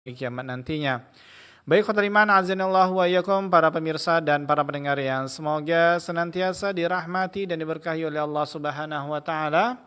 kiamat nantinya. Baik khoteriman azanillahu wa iyyakum, para pemirsa dan para pendengar yang semoga senantiasa dirahmati dan diberkahi oleh Allah Subhanahu wa taala.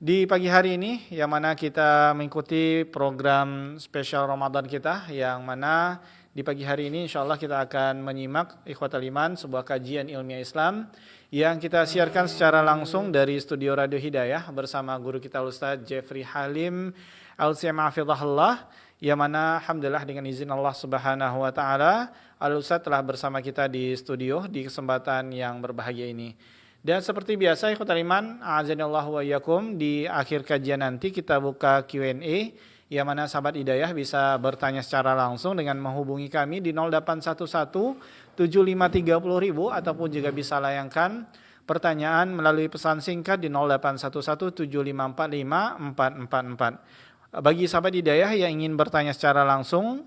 Di pagi hari ini yang mana kita mengikuti program spesial Ramadan kita, yang mana di pagi hari ini insyaallah kita akan menyimak ikhwatal iman sebuah kajian ilmiah Islam yang kita siarkan secara langsung dari studio Radio Hidayah bersama guru kita Ustaz Jeffrey Halim Al-Siamafidhahullah, yang mana alhamdulillah dengan izin Allah Subhanahu wa taala Al-Ustaz telah bersama kita di studio di kesempatan yang berbahagia ini. Dan seperti biasa ikhwatal iman a'azanillahu wa iyyakum, di akhir kajian nanti kita buka Q&A, yang mana sahabat hidayah bisa bertanya secara langsung dengan menghubungi kami di 0811 7530.000 ataupun juga bisa layangkan pertanyaan melalui pesan singkat di 0811 7545 444. Bagi sahabat hidayah yang ingin bertanya secara langsung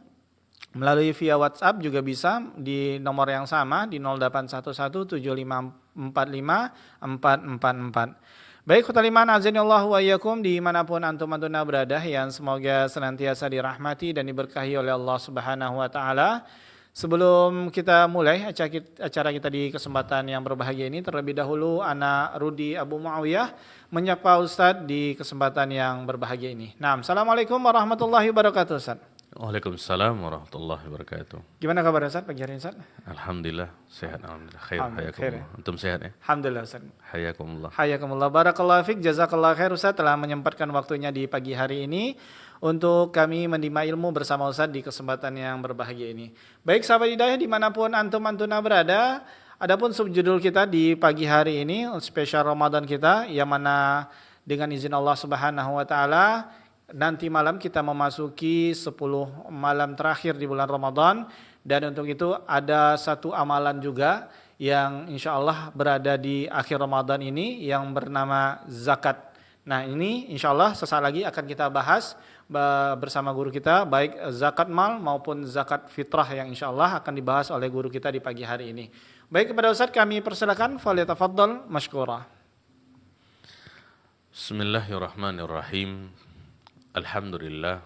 melalui via WhatsApp juga bisa di nomor yang sama di 08117545 444. Baik khotaliman azanillahu wa iyyakum dimanapun antum berada, yang semoga senantiasa dirahmati dan diberkahi oleh Allah Subhanahu wa taala. Sebelum kita mulai acara kita di kesempatan yang berbahagia ini, terlebih dahulu ana Rudi Abu Muawiyah menyapa Ustadz di kesempatan yang berbahagia ini. Nah, assalamualaikum warahmatullahi wabarakatuh Ustadz. Waalaikumsalam warahmatullahi wabarakatuh. Gimana kabar Ustaz pagi hari ini Ustaz? Alhamdulillah sehat, alhamdulillah khair. Hayakumullah. Antum sehat ya? Alhamdulillah Ustaz. Hayakumullah. Hayakumullah. Barakallahu fiik, jazakallahu khair Ustaz telah menyempatkan waktunya di pagi hari ini untuk kami menimba ilmu bersama Ustaz di kesempatan yang berbahagia ini. Baik sahabat hidayah dimanapun antum berada, adapun subjudul kita di pagi hari ini spesial Ramadan kita, yang mana dengan izin Allah Subhanahu wa taala nanti malam kita memasuki 10 malam terakhir di bulan Ramadan, dan untuk itu ada satu amalan juga yang insya Allah berada di akhir Ramadan ini yang bernama zakat. Nah ini insya Allah sesaat lagi akan kita bahas bersama guru kita, baik zakat mal maupun zakat fitrah yang insya Allah akan dibahas oleh guru kita di pagi hari ini. Baik, kepada Ustaz kami persilakan, falyatafaddal mashkura. Bismillahirrahmanirrahim. Alhamdulillah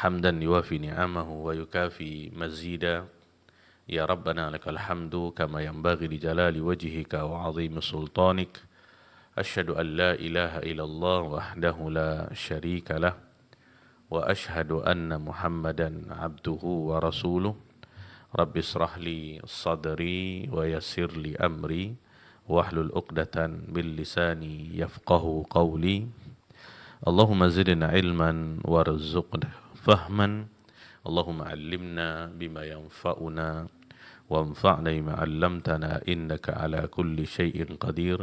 hamdan yuwafi ni'amahu wa yukafi mazida. Ya Rabbana lakal hamdu kama yanbaghi li jalali wajhika wa 'azimi sultanik. Asyhadu an la ilaha illallah wahdahu la syarika lah wa asyhadu anna Muhammadan abduhu wa rasuluh. Rabbi israh li sadri wa yassir li amri wahlul 'uqdatan bil lisani yafqahu qawli. Allahumma zidna ilman warzuqna fahman. Allahumma allimna bima yanfa'una wanfa'na bima 'allamtana innaka ala kulli syai'in qadir.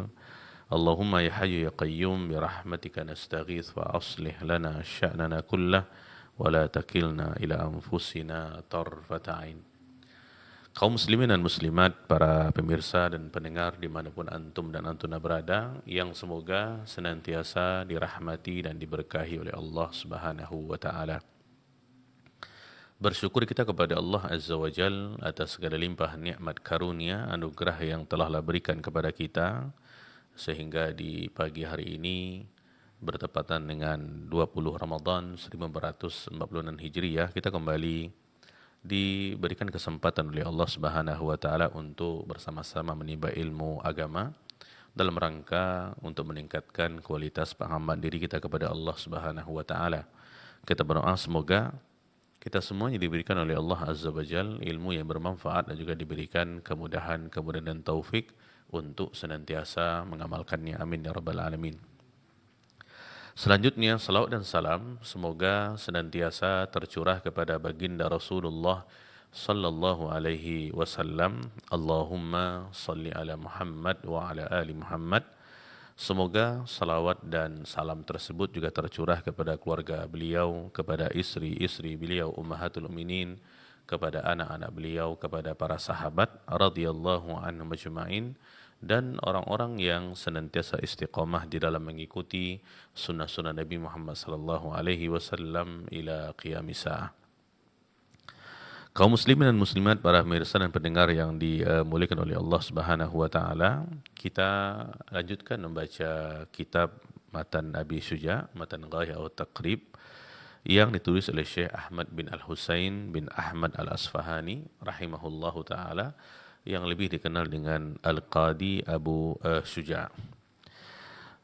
Allahumma ya hayyu ya qayyum bi rahmatika nastaghits fa aslih lana sya'nana kullah wa la takilna ila anfusina tarfata 'ain. Kaum muslimin dan muslimat, para pemirsa dan pendengar dimanapun antum dan antuna berada, yang semoga senantiasa dirahmati dan diberkahi oleh Allah Subhanahu wa ta'ala. Bersyukur kita kepada Allah Azza wa Jal atas segala limpah nikmat karunia anugerah yang telah berikan kepada kita, sehingga di pagi hari ini bertepatan dengan 20 Ramadan 1446 Hijriah kita kembali diberikan kesempatan oleh Allah Subhanahu wa taala untuk bersama-sama menimba ilmu agama dalam rangka untuk meningkatkan kualitas penghambaan diri kita kepada Allah Subhanahu wa taala. Kita berdoa semoga kita semuanya diberikan oleh Allah Azza wa Jalla ilmu yang bermanfaat dan juga diberikan kemudahan dan taufik untuk senantiasa mengamalkannya. Amin ya rabbal alamin. Selanjutnya, salawat dan salam semoga senantiasa tercurah kepada baginda Rasulullah sallallahu alaihi wasallam. Allahumma salli ala Muhammad wa ala ali Muhammad. Semoga salawat dan salam tersebut juga tercurah kepada keluarga beliau, kepada istri-istri beliau ummahatul mukminin, kepada anak-anak beliau, kepada para sahabat radhiyallahu anhum ajma'in, dan orang-orang yang senantiasa istiqamah di dalam mengikuti sunnah-sunnah Nabi Muhammad sallallahu alaihi wasallam ila qiyamis saah. Kaum muslimin dan muslimat, para pemirsa dan pendengar yang dimuliakan oleh Allah Subhanahu wa taala, kita lanjutkan membaca kitab Matan Abi Syuja, Matan Ghayah atau Taqrib, yang ditulis oleh Syekh Ahmad bin Al-Husain bin Ahmad Al-Asfahani rahimahullahu taala, yang lebih dikenal dengan Al-Qadi Abu Syuja'.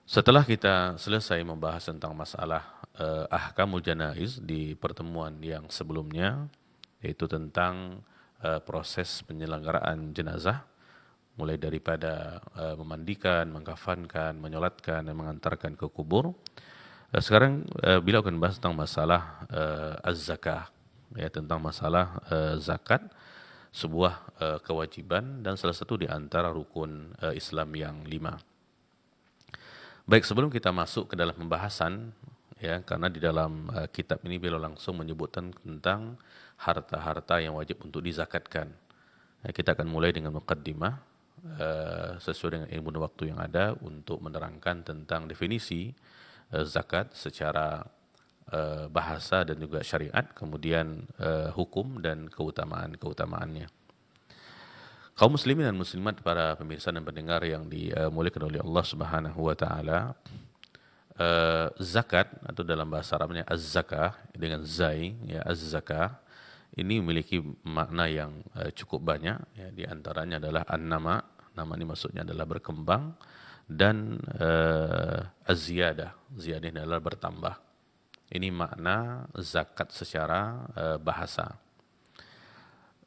Setelah kita selesai membahas tentang masalah ahkamul janaiz di pertemuan yang sebelumnya, yaitu tentang proses penyelenggaraan jenazah, mulai daripada memandikan, mengkafankan, menyolatkan, dan mengantarkan ke kubur. Sekarang beliau akan bahas tentang masalah az-zakah, ya, tentang masalah zakat, sebuah kewajiban dan salah satu di antara rukun Islam yang 5. Baik, sebelum kita masuk ke dalam pembahasan, ya, karena di dalam kitab ini beliau langsung menyebutkan tentang harta-harta yang wajib untuk dizakatkan. Kita akan mulai dengan muqaddimah sesuai dengan ilmu dan waktu yang ada untuk menerangkan tentang definisi zakat secara bahasa dan juga syariat, kemudian hukum dan keutamaan-keutamaannya. Kaum muslimin dan muslimat, para pemirsa dan pendengar yang dimuliakan oleh Allah Subhanahu wa taala, zakat atau dalam bahasa Arabnya az-zakah dengan zai, ya, az-zakah ini memiliki makna yang cukup banyak, ya, di antaranya adalah an-nama, nama ini maksudnya adalah berkembang, dan az-ziyadah, ziyadah adalah bertambah. Ini makna zakat secara bahasa.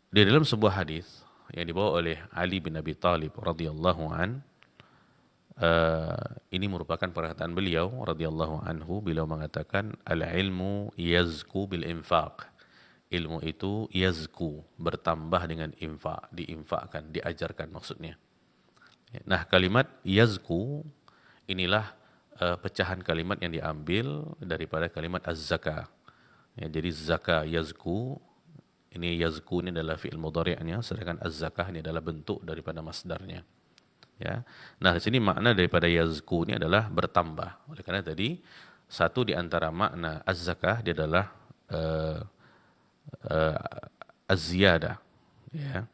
Di dalam sebuah hadis yang dibawa oleh Ali bin Abi Thalib radhiyallahu an, ini merupakan perkataan beliau radhiyallahu anhu. Beliau mengatakan, al-ilmu yazku bil infaq. Ilmu itu yazku, bertambah dengan infak, diinfakkan, diajarkan maksudnya. Nah, kalimat yazku inilah pecahan kalimat yang diambil daripada kalimat az-zakah. Ya, jadi zakah yazku, ini yazku ini adalah fi'il mudhari'nya, sedangkan az-zakah ini adalah bentuk daripada masdarnya. Ya. Nah, di sini makna daripada yazku ini adalah bertambah. Oleh karena tadi satu di antara makna az-zakah dia adalah az-ziyadah, ya.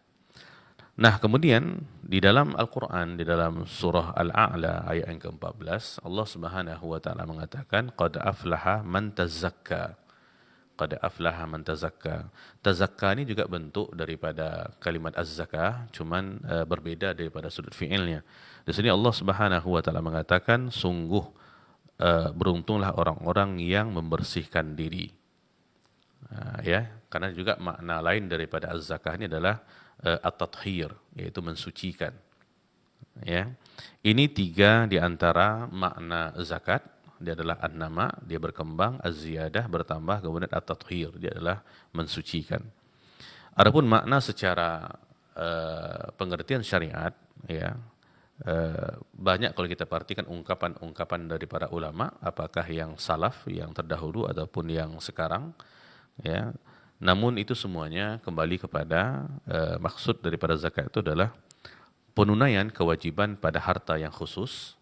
Nah, kemudian di dalam Al-Qur'an, di dalam surah Al-A'la ayat yang ke-14, Allah Subhanahu wa taala mengatakan qad aflaha man tazakka. Qad aflaha man tazakka. Tazakka ini juga bentuk daripada kalimat az-zakah, cuman berbeda daripada sudut fi'ilnya. Di sini Allah Subhanahu wa taala mengatakan sungguh beruntunglah orang-orang yang membersihkan diri. Ya, karena juga makna lain daripada az-zakah ini adalah at-tathhir, yaitu mensucikan. Ya. Ini 3 di antara makna zakat. Dia adalah an-nama, dia berkembang, az-ziyadah bertambah, kemudian at-tathhir, dia adalah mensucikan. Adapun makna secara pengertian syariat, ya, banyak kalau kita perhatikan ungkapan-ungkapan dari para ulama, apakah yang salaf, yang terdahulu ataupun yang sekarang, ya. Namun itu semuanya kembali kepada maksud daripada zakat itu adalah penunaian kewajiban pada harta yang khusus,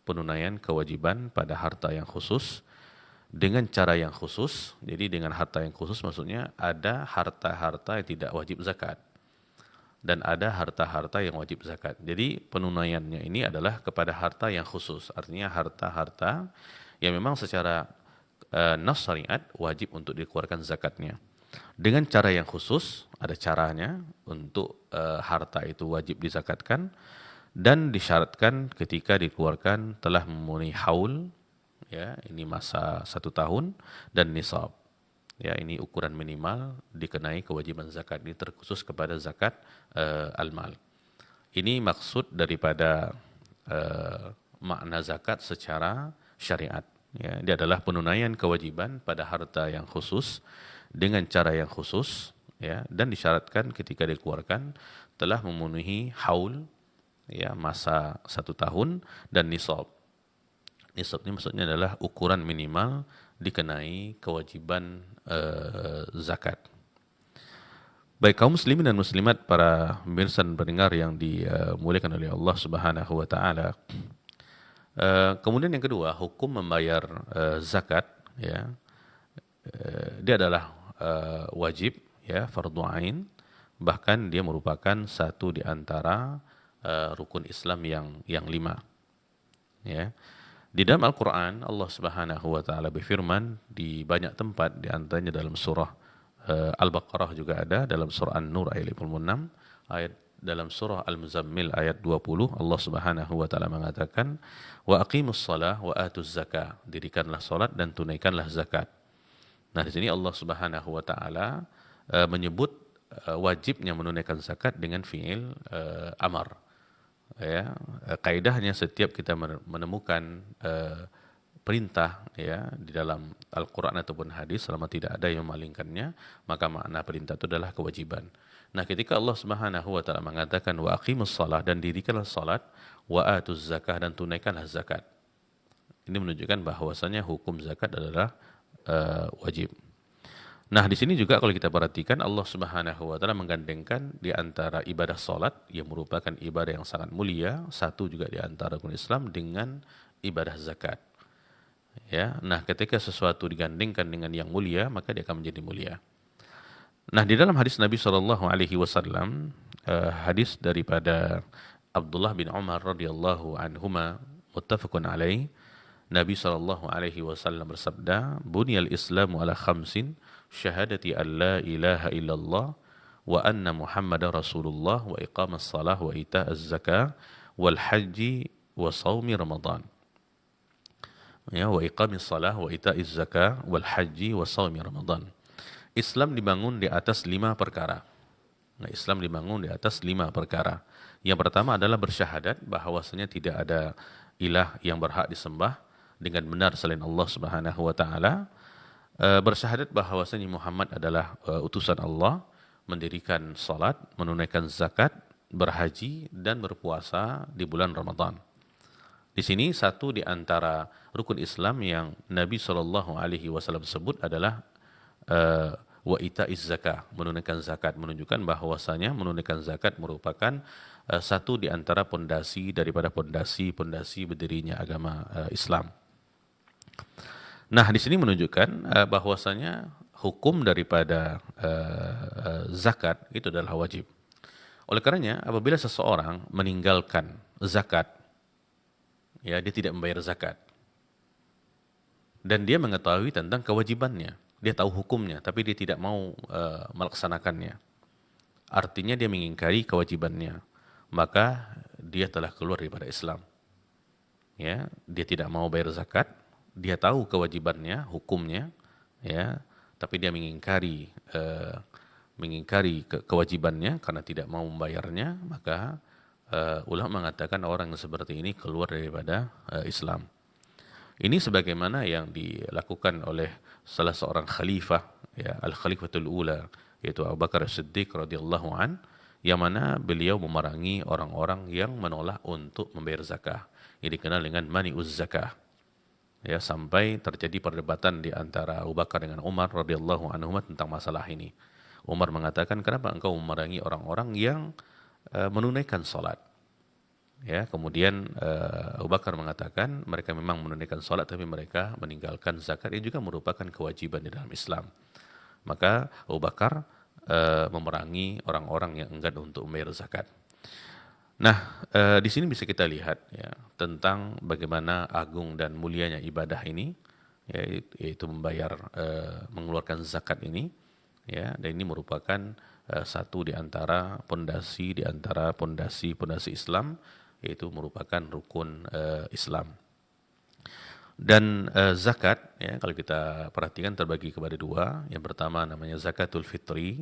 penunaian kewajiban pada harta yang khusus dengan cara yang khusus. Jadi dengan harta yang khusus maksudnya ada harta-harta yang tidak wajib zakat dan ada harta-harta yang wajib zakat. Jadi penunaiannya ini adalah kepada harta yang khusus, artinya harta-harta yang memang secara nas syariat wajib untuk dikeluarkan zakatnya. Dengan cara yang khusus, ada caranya untuk harta itu wajib dizakatkan, dan disyaratkan ketika dikeluarkan telah memenuhi haul, ya, ini masa 1 tahun, dan nisab, ya, ini ukuran minimal dikenai kewajiban zakat. Ini terkhusus kepada zakat al-mal. Ini maksud daripada makna zakat secara syariat. Ya, dia adalah penunaian kewajiban pada harta yang khusus dengan cara yang khusus, ya, dan disyaratkan ketika dikeluarkan telah memenuhi haul, ya, masa 1 tahun, dan nisab. Nisab ini maksudnya adalah ukuran minimal dikenai kewajiban zakat. Baik, kaum muslimin dan muslimat, para pemirsa dan pendengar yang dimuliakan oleh Allah Subhanahu wa taala. Kemudian yang kedua, hukum membayar zakat, ya. Dia adalah wajib, ya, fardhu ain, bahkan dia merupakan satu di antara rukun Islam yang 5, ya. Di dalam Al-Quran, Allah Subhanahu wa Ta'ala berfirman di banyak tempat, di antaranya dalam surah Al-Baqarah juga ada, dalam surah An-Nur ayat 56, ayat dalam surah Al-Muzammil ayat 20, Allah Subhanahu wa Ta'ala mengatakan, wa aqimus salah wa atuz zakah, dirikanlah salat dan tunaikanlah zakat. Nah, di sini Allah Subhanahu wa Ta'ala menyebut wajibnya menunaikan zakat dengan fiil amar. Ya, kaidahnya setiap kita menemukan perintah ya di dalam Al-Qur'an ataupun hadis, selama tidak ada yang memalingkannya, maka makna perintah itu adalah kewajiban. Nah, ketika Allah Subhanahu wa Ta'ala mengatakan wa aqimus shalah, dan dirikanlah salat, wa atuz zakah, dan tunaikanlah zakat, ini menunjukkan bahwasanya hukum zakat adalah wajib. Nah, di sini juga kalau kita perhatikan, Allah Subhanahu wa Ta'ala menggandengkan di antara ibadah salat yang merupakan ibadah yang sangat mulia, satu juga di antara rukun Islam, dengan ibadah zakat. Ya, nah ketika sesuatu digandengkan dengan yang mulia, maka dia akan menjadi mulia. Nah, di dalam hadis Nabi Shallallahu Alaihi Wasallam, hadis daripada Abdullah bin Umar radhiyallahu anhuma, muttafaqun alaih, Nabi Shallallahu Alaihi Wasallam bersabda, "Bunyal Islamu ala khamsin, syahadati an la ilaha illallah, wa anna Muhammadar Rasulullah, wa iqamas salah, wa ita'az zakah, wal haji, wa saumi Ramadan." Ya, wa iqamis salah, wa ita'iz zakah, wal haji, wa saumi Ramadan. Islam dibangun di atas 5 perkara. Nah, Islam dibangun di atas 5 perkara. Yang pertama adalah bersyahadat bahwasanya tidak ada ilah yang berhak disembah dengan benar selain Allah Subhanahu wa Ta'ala. Bersyahadat bahwasanya Muhammad adalah utusan Allah, mendirikan salat, menunaikan zakat, berhaji, dan berpuasa di bulan Ramadan. Di sini satu di antara rukun Islam yang Nabi Shallallahu Alaihi Wasallam sebut adalah wa ita'iz zakah, menunaikan zakat, menunjukkan bahwasanya menunaikan zakat merupakan satu di antara pondasi daripada pondasi berdirinya agama Islam. Nah, di sini menunjukkan bahwasanya hukum daripada zakat itu adalah wajib. Oleh karenanya, apabila seseorang meninggalkan zakat, ya, dia tidak membayar zakat, dan dia mengetahui tentang kewajibannya, dia tahu hukumnya, tapi dia tidak mau melaksanakannya, artinya dia mengingkari kewajibannya, maka dia telah keluar daripada Islam. Ya, dia tidak mau bayar zakat, dia tahu kewajibannya, hukumnya, ya, tapi dia mengingkari kewajibannya karena tidak mau membayarnya, maka ulama mengatakan orang yang seperti ini keluar daripada Islam. Ini sebagaimana yang dilakukan oleh salah seorang khalifah, ya, Al-Khalifatul Ula, yaitu Abu Bakar As-Siddiq radhiyallahu an, yang mana beliau memerangi orang-orang yang menolak untuk membayar zakah, yang dikenal dengan mani'uz zakah. Ya, sampai terjadi perdebatan di antara Abu Bakar dengan Umar radhiyallahu anhu tentang masalah ini. Umar mengatakan, kenapa engkau memerangi orang-orang yang menunaikan salat? Ya, kemudian Abu Bakar mengatakan mereka memang menunaikan salat, tapi mereka meninggalkan zakat yang juga merupakan kewajiban di dalam Islam. Maka Abu Bakar memerangi orang-orang yang enggan untuk membayar zakat. Nah, di sini bisa kita lihat ya tentang bagaimana agung dan mulianya ibadah ini, yaitu membayar, mengeluarkan zakat ini, ya, dan ini merupakan satu di antara pondasi Islam, yaitu merupakan rukun Islam. Dan zakat, ya, kalau kita perhatikan terbagi kepada 2. Yang pertama namanya zakatul fitri.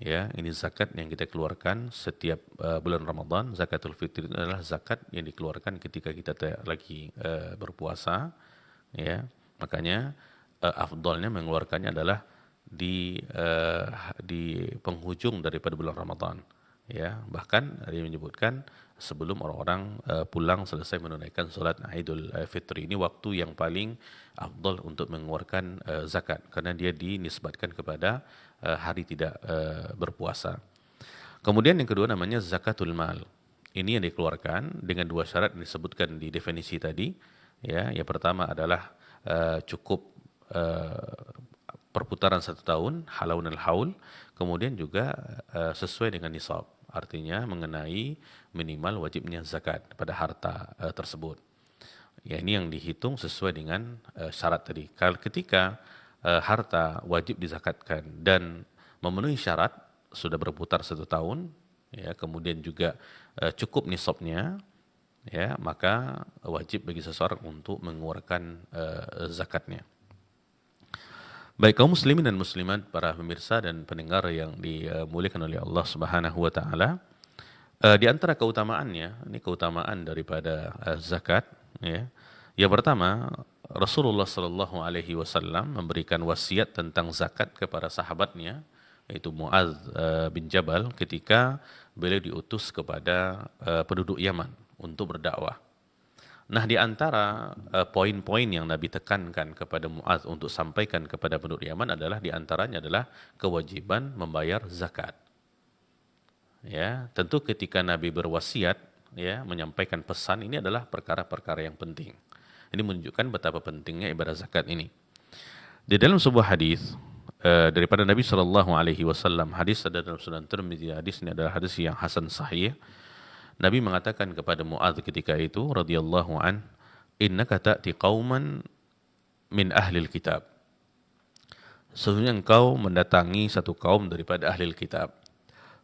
Ya, ini zakat yang kita keluarkan setiap bulan Ramadan. Zakatul fitri adalah zakat yang dikeluarkan ketika kita lagi berpuasa. Ya, makanya afdalnya mengeluarkannya adalah di penghujung daripada bulan Ramadan. Ya, bahkan dia menyebutkan sebelum orang-orang pulang selesai menunaikan salat Idul Fitri. Ini waktu yang paling afdal untuk mengeluarkan zakat, karena dia dinisbatkan kepada hari tidak berpuasa. Kemudian yang kedua namanya zakatul mal. Ini yang dikeluarkan dengan 2 syarat yang disebutkan di definisi tadi. Ya, yang pertama adalah cukup perputaran 1 tahun, halaunal haul, kemudian juga sesuai dengan nisab, artinya mengenai minimal wajibnya zakat pada harta tersebut. Ya, ini yang dihitung sesuai dengan syarat tadi. Ketika harta wajib dizakatkan dan memenuhi syarat, sudah berputar 1 tahun, ya, kemudian juga cukup nisabnya, ya, maka wajib bagi seseorang untuk mengeluarkan zakatnya. Baik kaum muslimin dan muslimat, para pemirsa dan pendengar yang dimuliakan oleh Allah Subhanahu wa taala, di antara keutamaannya, ini keutamaan daripada zakat, ya. Yang pertama, Rasulullah sallallahu alaihi wasallam memberikan wasiat tentang zakat kepada sahabatnya, yaitu Muadz bin Jabal, ketika beliau diutus kepada penduduk Yaman untuk berdakwah. Nah, di antara poin-poin yang Nabi tekankan kepada Muadz untuk sampaikan kepada penduduk Yaman adalah, di antaranya adalah kewajiban membayar zakat. Ya, tentu ketika Nabi berwasiat, ya, menyampaikan pesan, ini adalah perkara-perkara yang penting. Ini menunjukkan betapa pentingnya ibadah zakat ini. Di dalam sebuah hadis daripada Nabi Shallallahu Alaihi Wasallam, hadis ada dalam Sunan Tirmidzi, hadis ini adalah hadis yang hasan sahih. Nabi mengatakan kepada Muadz ketika itu, radhiyallahu an, innaka ta'ti qauman min ahlil kitab. Sesungguhnya engkau mendatangi satu kaum daripada ahlil kitab.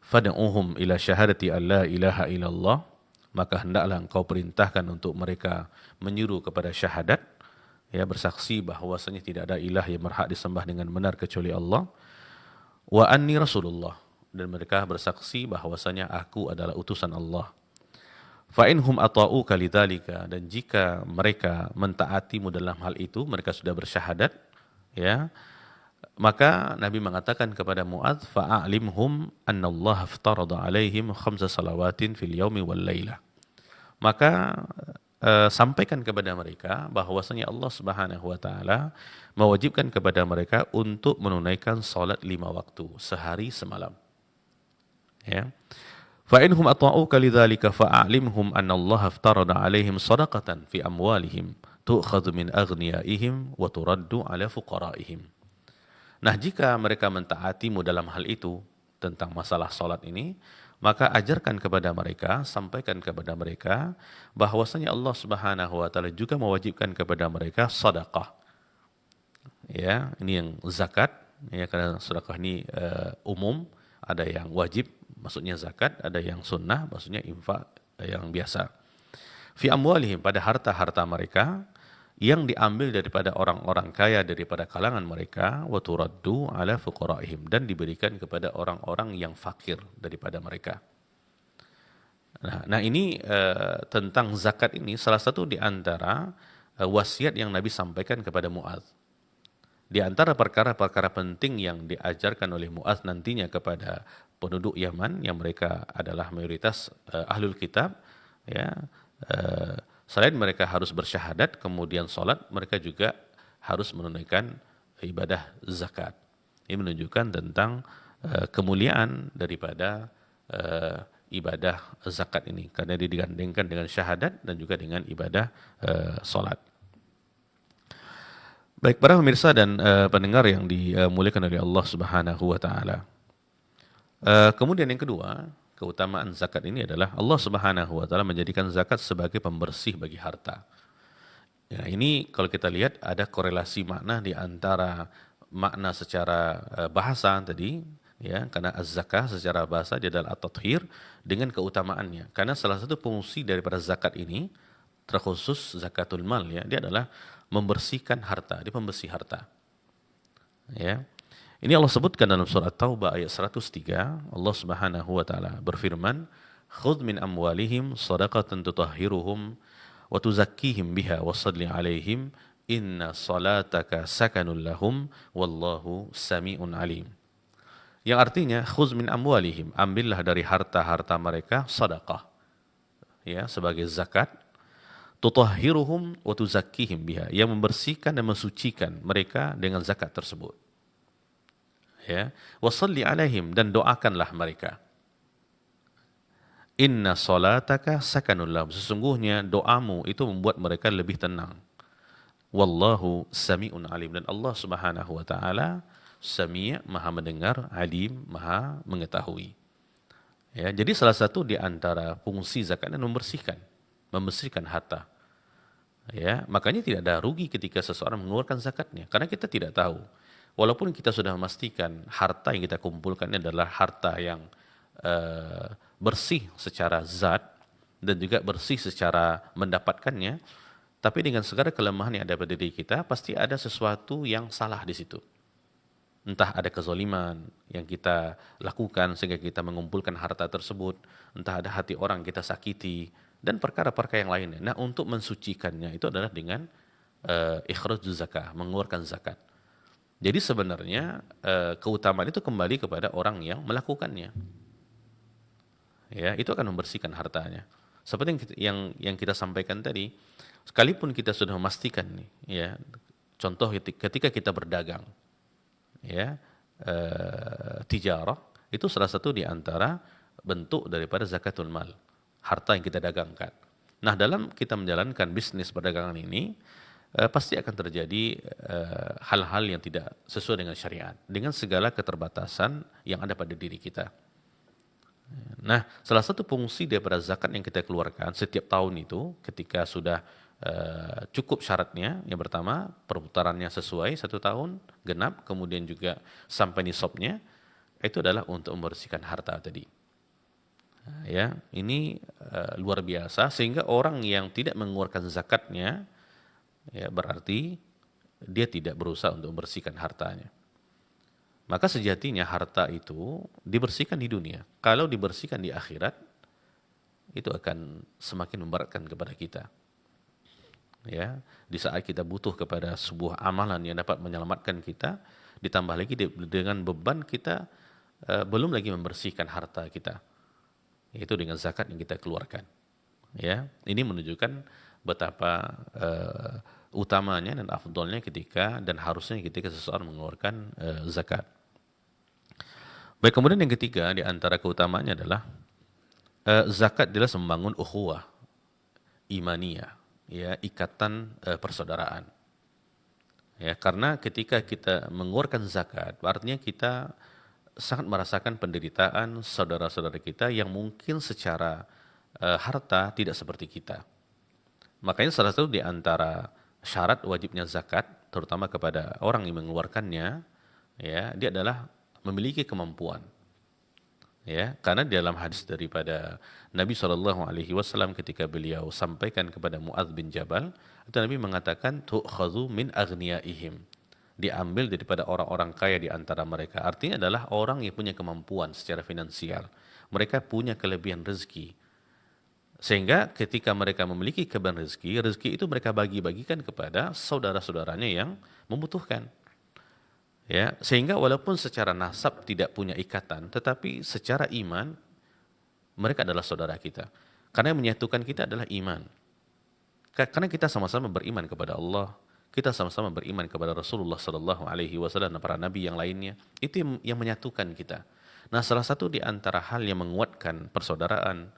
Fad'uhum ila syahadati an la ilaha illallah, maka hendaklah engkau perintahkan untuk mereka menyuruh kepada syahadat, ya, bersaksi bahwasanya tidak ada ilah yang berhak disembah dengan benar kecuali Allah, wa anni rasulullah, dan mereka bersaksi bahwasanya aku adalah utusan Allah. Fa inhum ata'uka lidzalika, dan jika mereka mentaatimu dalam hal itu, mereka sudah bersyahadat, ya, maka Nabi mengatakan kepada Muadz, fa'alimhum annallaha aftarada alaihim 5 salawatin fil yaumi wal lailah. Maka sampaikan kepada mereka bahwasanya Allah Subhanahu wa taala mewajibkan kepada mereka untuk menunaikan salat 5 waktu sehari semalam. Ya. Fa inhum ata'uka lidzalika fa'alimhum annallaha aftarada alaihim shadaqatan fi amwalihim tu'khadhu min aghniyaihim wa turaddu ala fuqaraihim. Nah, jika mereka mentaatimu dalam hal itu, tentang masalah salat ini, maka ajarkan kepada mereka, sampaikan kepada mereka bahwasanya Allah Subhanahu wa taala juga mewajibkan kepada mereka sedekah. Ya, ini yang zakat, ya, karena sedekah ini umum, ada yang wajib maksudnya zakat, ada yang sunnah maksudnya infak yang biasa. Fi amwalihim, pada harta-harta mereka yang diambil daripada orang-orang kaya daripada kalangan mereka, wa turaddu ala fuqaraihim, dan diberikan kepada orang-orang yang fakir daripada mereka. Nah ini tentang zakat ini salah satu di antara wasiat yang Nabi sampaikan kepada Muadz. Di antara perkara-perkara penting yang diajarkan oleh Muadz nantinya kepada penduduk Yaman yang mereka adalah mayoritas ahlul kitab, ya, selain mereka harus bersyahadat, kemudian sholat, mereka juga harus menunaikan ibadah zakat. Ini menunjukkan tentang kemuliaan daripada ibadah zakat ini, karena dia digandengkan dengan syahadat dan juga dengan ibadah sholat. Baik para pemirsa dan pendengar yang dimuliakan oleh Allah Subhanahu wa taala. Kemudian yang kedua, keutamaan zakat ini adalah Allah Subhanahu wa taala menjadikan zakat sebagai pembersih bagi harta. Ya, ini kalau kita lihat ada korelasi makna di antara makna secara bahasa tadi, ya, karena az-zakah secara bahasa dia adalah at-tathhir, dengan keutamaannya. Karena salah satu fungsi daripada zakat ini, terkhusus zakatul mal, ya, dia adalah membersihkan harta, dia pembersih harta. Ya. Ini Allah sebutkan dalam surah Taubah ayat 103, Allah Subhanahu wa taala berfirman, "Khudh min amwalihim shadaqatan tutahhiruhum wa tuzakkihim biha wa shalli 'alaihim inna salataka sakanul lahum wallahu sami'un 'alim." Yang artinya, khudh min amwalihim, ambillah dari harta-harta mereka sedekah, ya, sebagai zakat, tutahhiruhum wa tuzakkihim biha, yang membersihkan dan mensucikan mereka dengan zakat tersebut. Ya, wasalli alaihim, dan doakanlah mereka. Inna salataka sakanul lahum, sesungguhnya doamu itu membuat mereka lebih tenang. Wallahu sami'un alim, dan Allah Subhanahu wa taala sami', maha mendengar, alim, maha mengetahui. Ya, jadi salah satu di antara fungsi zakat adalah membersihkan harta. Ya, makanya tidak ada rugi ketika seseorang mengeluarkan zakatnya, karena kita tidak tahu. Walaupun kita sudah memastikan harta yang kita kumpulkan adalah harta yang bersih secara zat dan juga bersih secara mendapatkannya, tapi dengan segala kelemahan yang ada pada diri kita, pasti ada sesuatu yang salah di situ. Entah ada kezaliman yang kita lakukan sehingga kita mengumpulkan harta tersebut, entah ada hati orang kita sakiti, dan perkara-perkara yang lainnya. Nah, untuk mensucikannya itu adalah dengan ikhrajuz zakah, mengeluarkan zakat. Jadi sebenarnya keutamaan itu kembali kepada orang yang melakukannya. Ya, itu akan membersihkan hartanya. Seperti yang kita sampaikan tadi, sekalipun kita sudah memastikan nih, ya, contoh ketika kita berdagang, ya, tijarah itu salah satu di antara bentuk daripada zakatul mal, harta yang kita dagangkan. Nah, dalam kita menjalankan bisnis perdagangan ini pasti akan terjadi hal-hal yang tidak sesuai dengan syariat, dengan segala keterbatasan yang ada pada diri kita. Nah, salah satu fungsi daripada zakat yang kita keluarkan setiap tahun itu, ketika sudah cukup syaratnya, yang pertama perputarannya sesuai 1 tahun genap, kemudian juga sampai nisabnya, itu adalah untuk membersihkan harta tadi. Nah, ya, ini luar biasa, sehingga orang yang tidak mengeluarkan zakatnya, ya berarti dia tidak berusaha untuk membersihkan hartanya. Maka sejatinya harta itu dibersihkan di dunia. Kalau dibersihkan di akhirat, itu akan semakin memberatkan kepada kita. Ya, di saat kita butuh kepada sebuah amalan yang dapat menyelamatkan kita, ditambah lagi dengan beban kita belum lagi membersihkan harta kita, yaitu dengan zakat yang kita keluarkan. Ya, ini menunjukkan betapa utamanya dan afdolnya ketika dan harusnya ketika seseorang mengeluarkan zakat. Baik, kemudian yang ketiga di antara keutamaannya adalah zakat adalah membangun ukhuwah imaniyah, ya, ikatan persaudaraan. Ya, karena ketika kita mengeluarkan zakat, artinya kita sangat merasakan penderitaan saudara-saudara kita yang mungkin secara harta tidak seperti kita. Makanya salah satu di antara syarat wajibnya zakat, terutama kepada orang yang mengeluarkannya, ya, dia adalah memiliki kemampuan. Ya, karena di dalam hadis daripada Nabi SAW ketika beliau sampaikan kepada Muadz bin Jabal, itu Nabi mengatakan tu'khadhu min aghniyaihim, diambil daripada orang-orang kaya di antara mereka. Artinya adalah orang yang punya kemampuan secara finansial. Mereka punya kelebihan rezeki. Sehingga ketika mereka memiliki kelebihan rezeki itu mereka bagi-bagikan kepada saudara-saudaranya yang membutuhkan. Ya, sehingga walaupun secara nasab tidak punya ikatan, tetapi secara iman mereka adalah saudara kita. Karena yang menyatukan kita adalah iman. Karena kita sama-sama beriman kepada Allah, kita sama-sama beriman kepada Rasulullah SAW dan para nabi yang lainnya. Itu yang menyatukan kita. Nah, salah satu di antara hal yang menguatkan persaudaraan,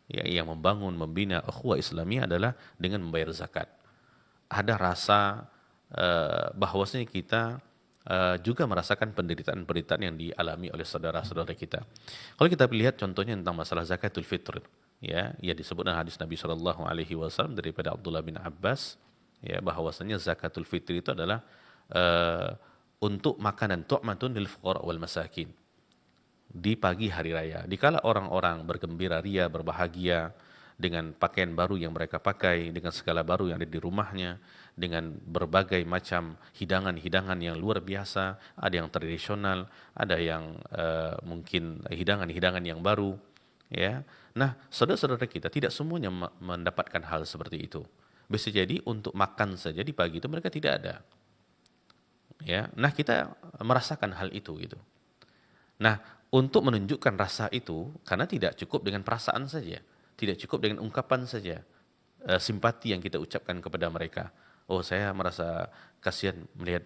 ya, yang membangun, membina ukhuwah Islamiyah adalah dengan membayar zakat. Ada rasa bahwasanya kita juga merasakan penderitaan-penderitaan yang dialami oleh saudara-saudara kita. Kalau kita lihat contohnya tentang masalah zakatul fitr, ya, yang disebut dalam hadis Nabi SAW daripada Abdullah bin Abbas, ya, bahwasanya zakatul fitr itu adalah untuk makanan tu'matun lil fuqara wal masakin di pagi hari raya. Dikala orang-orang bergembira ria, berbahagia dengan pakaian baru yang mereka pakai, dengan segala baru yang ada di rumahnya, dengan berbagai macam hidangan-hidangan yang luar biasa, ada yang tradisional, ada yang mungkin hidangan-hidangan yang baru, ya. Nah, saudara-saudara kita tidak semuanya mendapatkan hal seperti itu. Bisa jadi untuk makan saja di pagi itu mereka tidak ada. Ya. Nah, kita merasakan hal itu gitu. Nah, untuk menunjukkan rasa itu, karena tidak cukup dengan perasaan saja, tidak cukup dengan ungkapan saja, simpati yang kita ucapkan kepada mereka. Oh, saya merasa kasihan melihat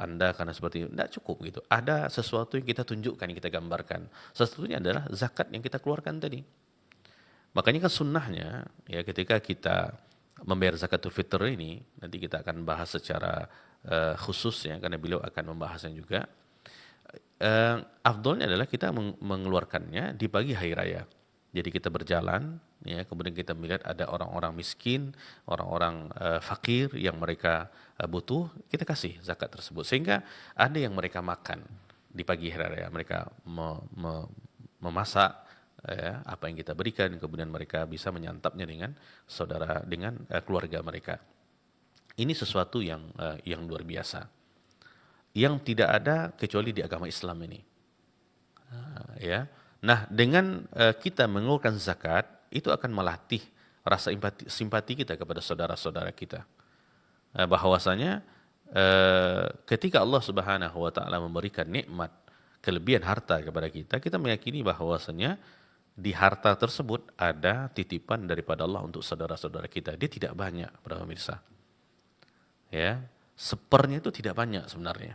Anda karena seperti itu. Tidak cukup gitu. Ada sesuatu yang kita tunjukkan, yang kita gambarkan. Sesungguhnya adalah zakat yang kita keluarkan tadi. Makanya kan sunnahnya, ya, ketika kita membayar zakatul fitr ini, nanti kita akan bahas secara khusus, ya, karena beliau akan membahasnya juga. Afdolnya adalah kita mengeluarkannya di pagi hari raya. Jadi kita berjalan, ya, kemudian kita melihat ada orang-orang miskin, orang-orang fakir yang mereka butuh, kita kasih zakat tersebut. Sehingga ada yang mereka makan di pagi hari, ya, mereka memasak ya, apa yang kita berikan, kemudian mereka bisa menyantapnya dengan saudara, dengan keluarga mereka. Ini sesuatu yang luar biasa, yang tidak ada kecuali di agama Islam ini. Ya. Nah, dengan kita mengeluarkan zakat, itu akan melatih rasa simpati kita kepada saudara-saudara kita. Bahwasanya ketika Allah Subhanahu wa taala memberikan nikmat kelebihan harta kepada kita, kita meyakini bahwasanya di harta tersebut ada titipan daripada Allah untuk saudara-saudara kita. Dia tidak banyak, para pemirsa. Ya, sepernya itu tidak banyak sebenarnya.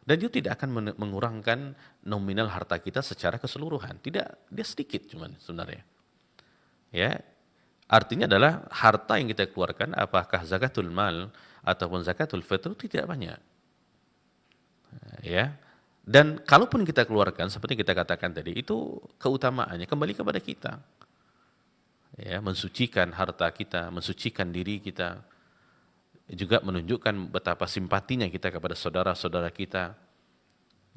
Dan itu tidak akan mengurangkan nominal harta kita secara keseluruhan. Tidak, dia sedikit cuman sebenarnya. Ya, artinya adalah harta yang kita keluarkan, apakah zakatul mal ataupun zakatul fitr, tidak banyak. Ya, dan kalaupun kita keluarkan, seperti kita katakan tadi, itu keutamaannya kembali kepada kita. Ya, mensucikan harta kita, mensucikan diri kita, juga menunjukkan betapa simpatinya kita kepada saudara-saudara kita,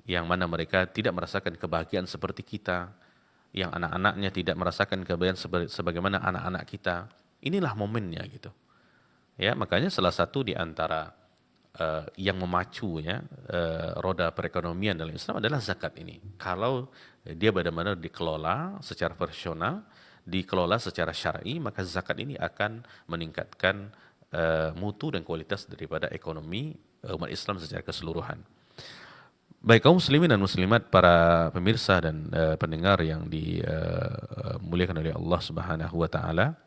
yang mana mereka tidak merasakan kebahagiaan seperti kita, yang anak-anaknya tidak merasakan kebahagiaan sebagaimana anak-anak kita. Inilah momennya gitu. Ya, makanya salah satu di antara yang memacu ya roda perekonomian dalam Islam adalah zakat ini. Kalau dia benar-benar dikelola secara profesional, dikelola secara syar'i, maka zakat ini akan meningkatkan mutu dan kualitas daripada ekonomi umat Islam secara keseluruhan. Baik kaum muslimin dan muslimat, para pemirsa dan pendengar yang dimuliakan oleh Allah Subhanahu wa taala.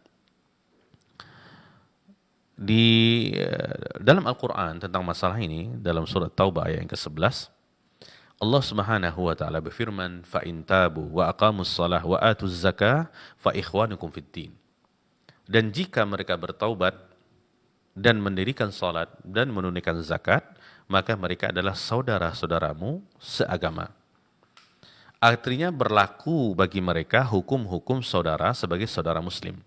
Dalam Al-Qur'an tentang masalah ini, dalam surat Taubah ayat yang ke-11, Allah Subhanahu wa taala berfirman, "Fa in tabu wa aqamus shalah wa atuz zakah fa ikhwanukum fid din." Dan jika mereka bertaubat dan mendirikan salat dan menunaikan zakat, maka mereka adalah saudara-saudaramu seagama. Artinya berlaku bagi mereka hukum-hukum saudara sebagai saudara muslim.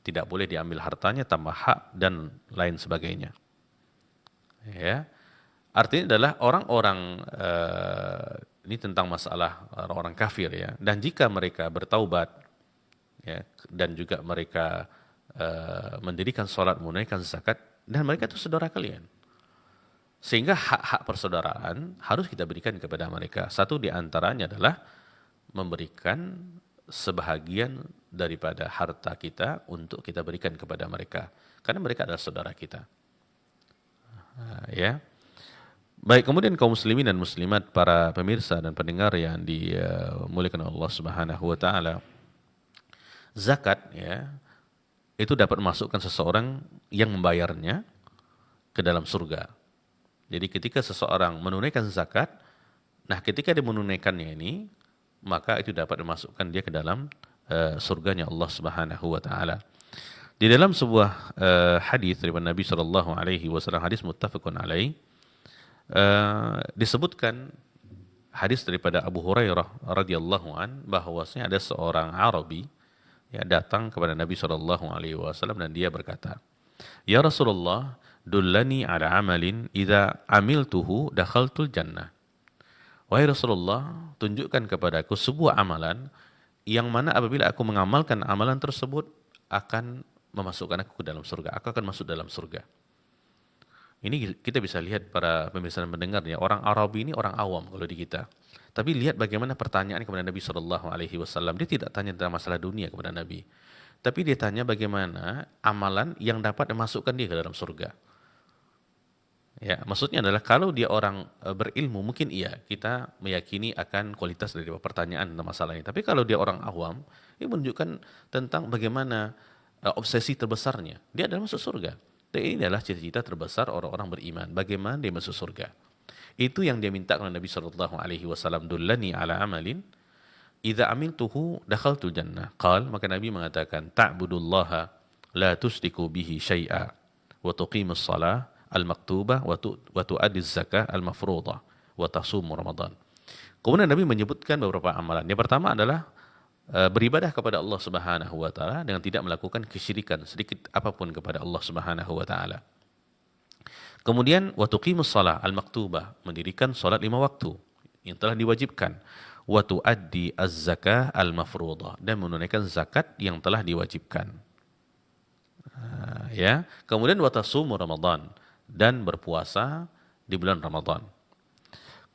Tidak boleh diambil hartanya tanpa hak dan lain sebagainya. Ya. Artinya adalah orang-orang ini tentang masalah orang-orang kafir ya. Dan jika mereka bertaubat ya, dan juga mereka mendirikan salat, menunaikan zakat, dan mereka itu saudara kalian. Sehingga hak-hak persaudaraan harus kita berikan kepada mereka. Satu di antaranya adalah memberikan sebahagian daripada harta kita untuk kita berikan kepada mereka. Karena mereka adalah saudara kita. Ya. Baik, kemudian kaum muslimin dan muslimat, para pemirsa dan pendengar yang dimuliakan Allah Subhanahu wa taala. Zakat ya, itu dapat memasukkan seseorang yang membayarnya ke dalam surga. Jadi ketika seseorang menunaikan zakat, nah ketika dia menunaikannya ini, maka itu dapat memasukkan dia ke dalam surganya Allah Subhanahu wa taala. Di dalam sebuah hadis dari Nabi sallallahu alaihi wasallam, hadis muttafaqun alaih, disebutkan hadis daripada Abu Hurairah radhiyallahu an, bahwasanya ada seorang Arabi ya datang kepada Nabi sallallahu alaihi wasallam dan dia berkata, "Ya Rasulullah, dullani ala amalin idza amiltuhu dakhaltul jannah." Wahai Rasulullah, tunjukkan kepadaku sebuah amalan yang mana apabila aku mengamalkan amalan tersebut akan memasukkan aku ke dalam surga. Aku akan masuk dalam surga. Ini kita bisa lihat para pemirsa dan pendengarnya, orang Arabi ini orang awam kalau di kita. Tapi lihat bagaimana pertanyaan kepada Nabi SAW. Dia tidak tanya tentang masalah dunia kepada Nabi. Tapi dia tanya bagaimana amalan yang dapat memasukkan dia ke dalam surga. Ya, maksudnya adalah kalau dia orang berilmu, mungkin iya, kita meyakini akan kualitas dari pertanyaan tentang masalah ini. Tapi kalau dia orang awam, ini menunjukkan tentang bagaimana obsesi terbesarnya. Dia adalah masuk surga. Dan ini adalah cita-cita terbesar orang-orang beriman. Bagaimana dia masuk surga. Itu yang dia minta kepada Nabi SAW. Dullani ala amalin idza amiltuhu dakhaltul jannah. Qal, maka Nabi mengatakan, ta'budullaha la tusyriku bihi syai'a wa tuqimus shalah al-maktubah wa tu'addiz zakah al-mafruḍah wa tasumu Ramadan. Kemudian Nabi menyebutkan beberapa amalan. Yang pertama adalah beribadah kepada Allah Subhanahu wa taala dengan tidak melakukan kesyirikan sedikit apapun kepada Allah Subhanahu wa taala. Kemudian wa tuqimus shalah al-maktubah, mendirikan salat 5 waktu yang telah diwajibkan. Wa tuaddi az-zakah al-mafruḍah, dan menunaikan zakat yang telah diwajibkan. Ya, kemudian wa tasumu Ramadan, dan berpuasa di bulan Ramadan.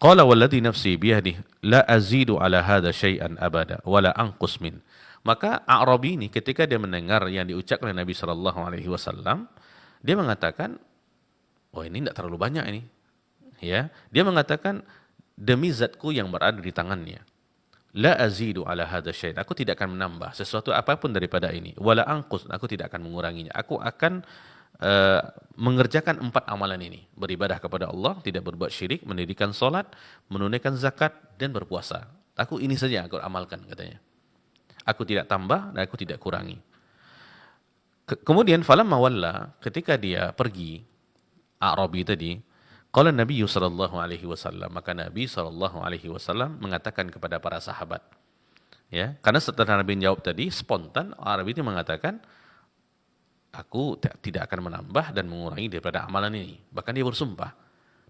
Qala walladhi nafsi biyadihi la azidu ala hadha syai'an abada wa la anqus min. Maka A'rabi ini ketika dia mendengar yang diucapkan oleh Nabi sallallahu alaihi wasallam, dia mengatakan, "Oh, ini tidak terlalu banyak ini." Ya, dia mengatakan, "Demi zatku yang berada di tangannya, la azidu ala hadha syai'an." Aku tidak akan menambah sesuatu apapun daripada ini. Wa la anqus, aku tidak akan menguranginya. Aku akan mengerjakan 4 amalan ini. Beribadah kepada Allah, tidak berbuat syirik, mendirikan solat, menunaikan zakat, dan berpuasa. Aku ini saja yang aku amalkan, katanya. Aku tidak tambah dan aku tidak kurangi. Kemudian falamma walla, ketika dia pergi, A'rabi tadi, qala Nabi sallallahu alaihi wasallam, maka Nabi sallallahu alaihi wasallam mengatakan kepada para sahabat. Ya, karena setelah Nabi menjawab tadi, spontan A'rabi itu mengatakan, aku tidak akan menambah dan mengurangi daripada amalan ini. Bahkan dia bersumpah.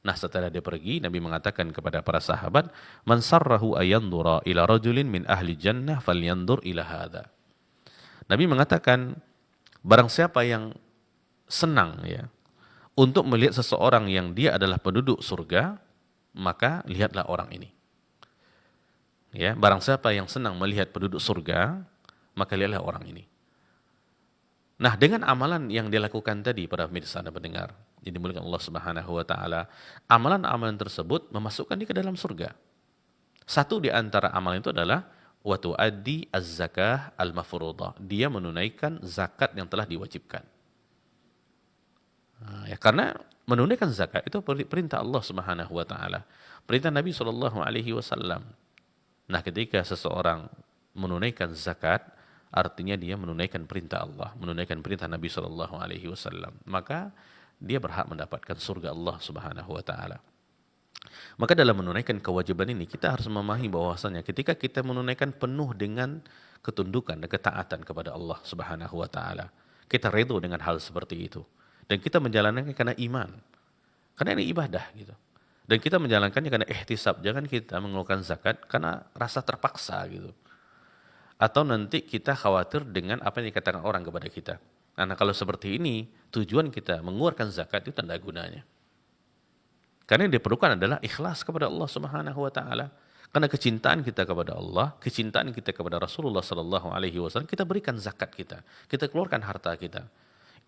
Nah, setelah dia pergi, Nabi mengatakan kepada para sahabat, "Man sarrahu ayandura ila rajulin min ahli jannah falyandur ila hadha." Nabi mengatakan, barang siapa yang senang ya untuk melihat seseorang yang dia adalah penduduk surga, maka lihatlah orang ini. Ya, barang siapa yang senang melihat penduduk surga, maka lihatlah orang ini. Nah, dengan amalan yang dilakukan tadi para pemirsa dan pendengar, yang dimuliakan Allah Subhanahu wa taala, amalan-amalan tersebut memasukkan dia ke dalam surga. Satu di antara amalan itu adalah wa tuaddi az-zakah al-mafruḍah. Dia menunaikan zakat yang telah diwajibkan. Nah, ya, karena menunaikan zakat itu perintah Allah Subhanahu wa taala, perintah Nabi sallallahu alaihi wasallam. Nah, ketika seseorang menunaikan zakat, artinya dia menunaikan perintah Allah, menunaikan perintah Nabi sallallahu alaihi wasallam, maka dia berhak mendapatkan surga Allah Subhanahu wa taala. Maka dalam menunaikan kewajiban ini kita harus memahami bahwasanya ketika kita menunaikan penuh dengan ketundukan dan ketaatan kepada Allah Subhanahu wa taala, kita ridho dengan hal seperti itu dan kita menjalankannya karena iman. Karena ini ibadah gitu. Dan kita menjalankannya karena ihtisab, jangan kita mengeluarkan zakat karena rasa terpaksa gitu. Atau nanti kita khawatir dengan apa yang dikatakan orang kepada kita. Nah, kalau seperti ini, tujuan kita mengeluarkan zakat itu tanda gunanya. Karena yang diperlukan adalah ikhlas kepada Allah Subhanahu wa taala. Karena kecintaan kita kepada Allah, kecintaan kita kepada Rasulullah sallallahu alaihi wasallam, kita berikan zakat kita. Kita keluarkan harta kita.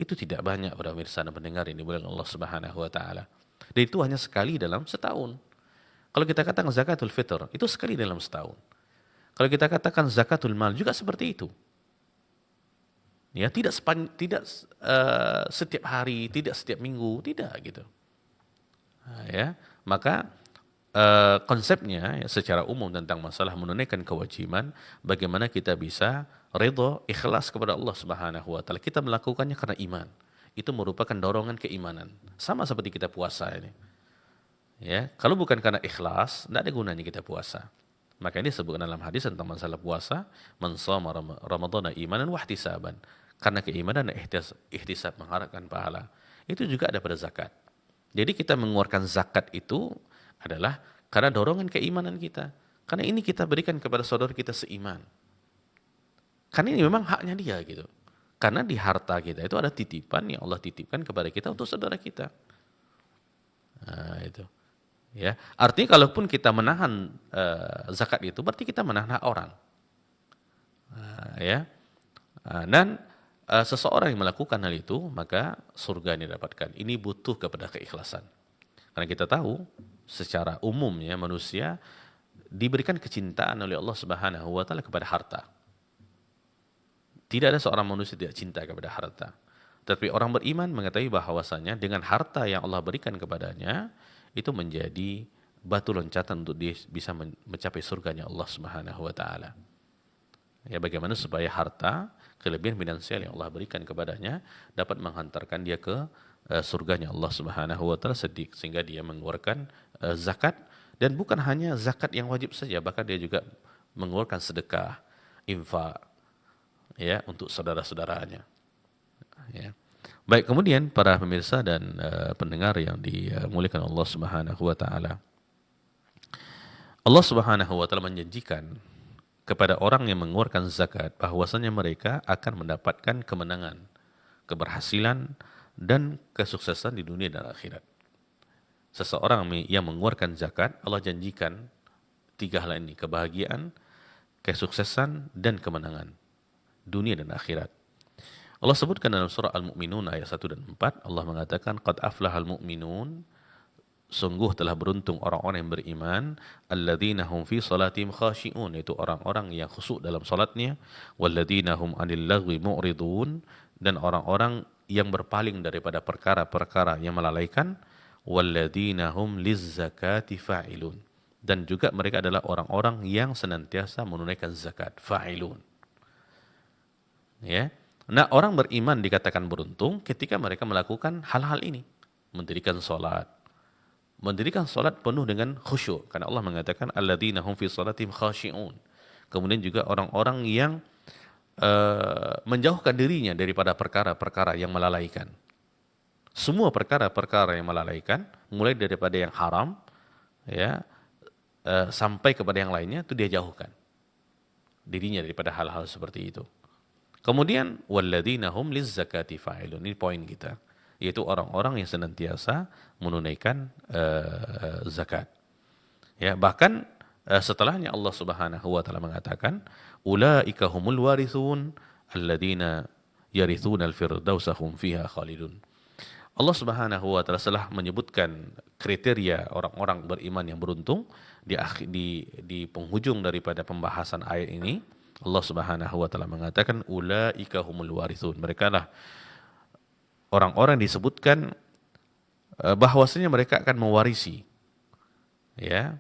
Itu tidak banyak para pemirsa dan pendengar ini dimuliakan Allah Subhanahu wa taala. Dan itu hanya sekali dalam setahun. Kalau kita katakan zakatul fitr, itu sekali dalam setahun. Kalau kita katakan zakatul mal juga seperti itu. Ya, tidak setiap hari, tidak setiap minggu, tidak gitu. Nah, ya, maka konsepnya ya, secara umum tentang masalah menunaikan kewajiban, bagaimana kita bisa ridho, ikhlas kepada Allah Subhanahu wa taala. Kita melakukannya karena iman. Itu merupakan dorongan keimanan. Sama seperti kita puasa ini. Ya, kalau bukan karena ikhlas, tidak ada gunanya kita puasa. Maka ini disebutkan dalam hadis tentang masalah puasa, man shoma ramadhana imanan wa ihtisaban. Karena keimanan dan ihtisab mengharapkan pahala. Itu juga ada pada zakat. Jadi kita mengeluarkan zakat itu adalah karena dorongan keimanan kita. Karena ini kita berikan kepada saudara kita seiman. Karena ini memang haknya dia gitu. Karena di harta kita itu ada titipan yang Allah titipkan kepada kita untuk saudara kita. Nah, itu. Ya, artinya kalaupun kita menahan zakat itu berarti kita menahan hak orang. Ya. Dan seseorang yang melakukan hal itu maka surga yang didapatkan. Ini butuh kepada keikhlasan. Karena kita tahu secara umumnya manusia diberikan kecintaan oleh Allah Subhanahu wa taala kepada harta. Tidak ada seorang manusia tidak cinta kepada harta. Tapi orang beriman mengetahui bahwasanya dengan harta yang Allah berikan kepadanya itu menjadi batu loncatan untuk dia bisa mencapai surganya Allah Subhanahu wa taala. Ya, bagaimana supaya harta, kelebihan finansial yang Allah berikan kepadanya dapat menghantarkan dia ke surganya Allah Subhanahu wa taala sehingga dia mengeluarkan zakat, dan bukan hanya zakat yang wajib saja, bahkan dia juga mengeluarkan sedekah infak, ya, untuk saudara-saudaranya. Ya. Baik, kemudian para pemirsa dan pendengar yang dimuliakan Allah Subhanahu wa taala. Allah Subhanahu wa taala menjanjikan kepada orang yang mengeluarkan zakat bahwasanya mereka akan mendapatkan kemenangan, keberhasilan dan kesuksesan di dunia dan akhirat. Seseorang yang mengeluarkan zakat, Allah janjikan tiga hal ini, kebahagiaan, kesuksesan dan kemenangan dunia dan akhirat. Allah sebutkan dalam surah Al-Mu'minun ayat 1 dan 4, Allah mengatakan qad aflahal mu'minun, sungguh telah beruntung orang-orang yang beriman, alladzina hum fi salatihim khashi'un, yaitu orang-orang yang khusyuk dalam salatnya, walladzina hum 'anil lagwi mu'ridun, dan orang-orang yang berpaling daripada perkara-perkara yang melalaikan, walladzina hum lizzakati fa'ilun, dan juga mereka adalah orang-orang yang senantiasa menunaikan zakat, fa'ilun. Ya. Nah, orang beriman dikatakan beruntung ketika mereka melakukan hal-hal ini. Mendirikan salat. Mendirikan salat penuh dengan khusyuk. Karena Allah mengatakan, alladzina hum fi salatihim khashi'un. Kemudian juga orang-orang yang menjauhkan dirinya daripada perkara-perkara yang melalaikan. Semua perkara-perkara yang melalaikan, mulai daripada yang haram, ya, sampai kepada yang lainnya, itu dia jauhkan dirinya daripada hal-hal seperti itu. Kemudian walladzina hum lizzakati fa'ilun. Ini poin kita, yaitu orang-orang yang senantiasa menunaikan zakat. Ya, bahkan setelahnya Allah Subhanahu wa taala mengatakan ulaika humul warithun alladzina yarithuna al-firdausa hum fiha khalidun. Allah Subhanahu wa taala telah menyebutkan kriteria orang-orang beriman yang beruntung di penghujung daripada pembahasan ayat ini. Allah Subhanahu wa taala mengatakan ulaika humul warithun. Mereka lah orang-orang disebutkan bahwasanya mereka akan mewarisi, ya,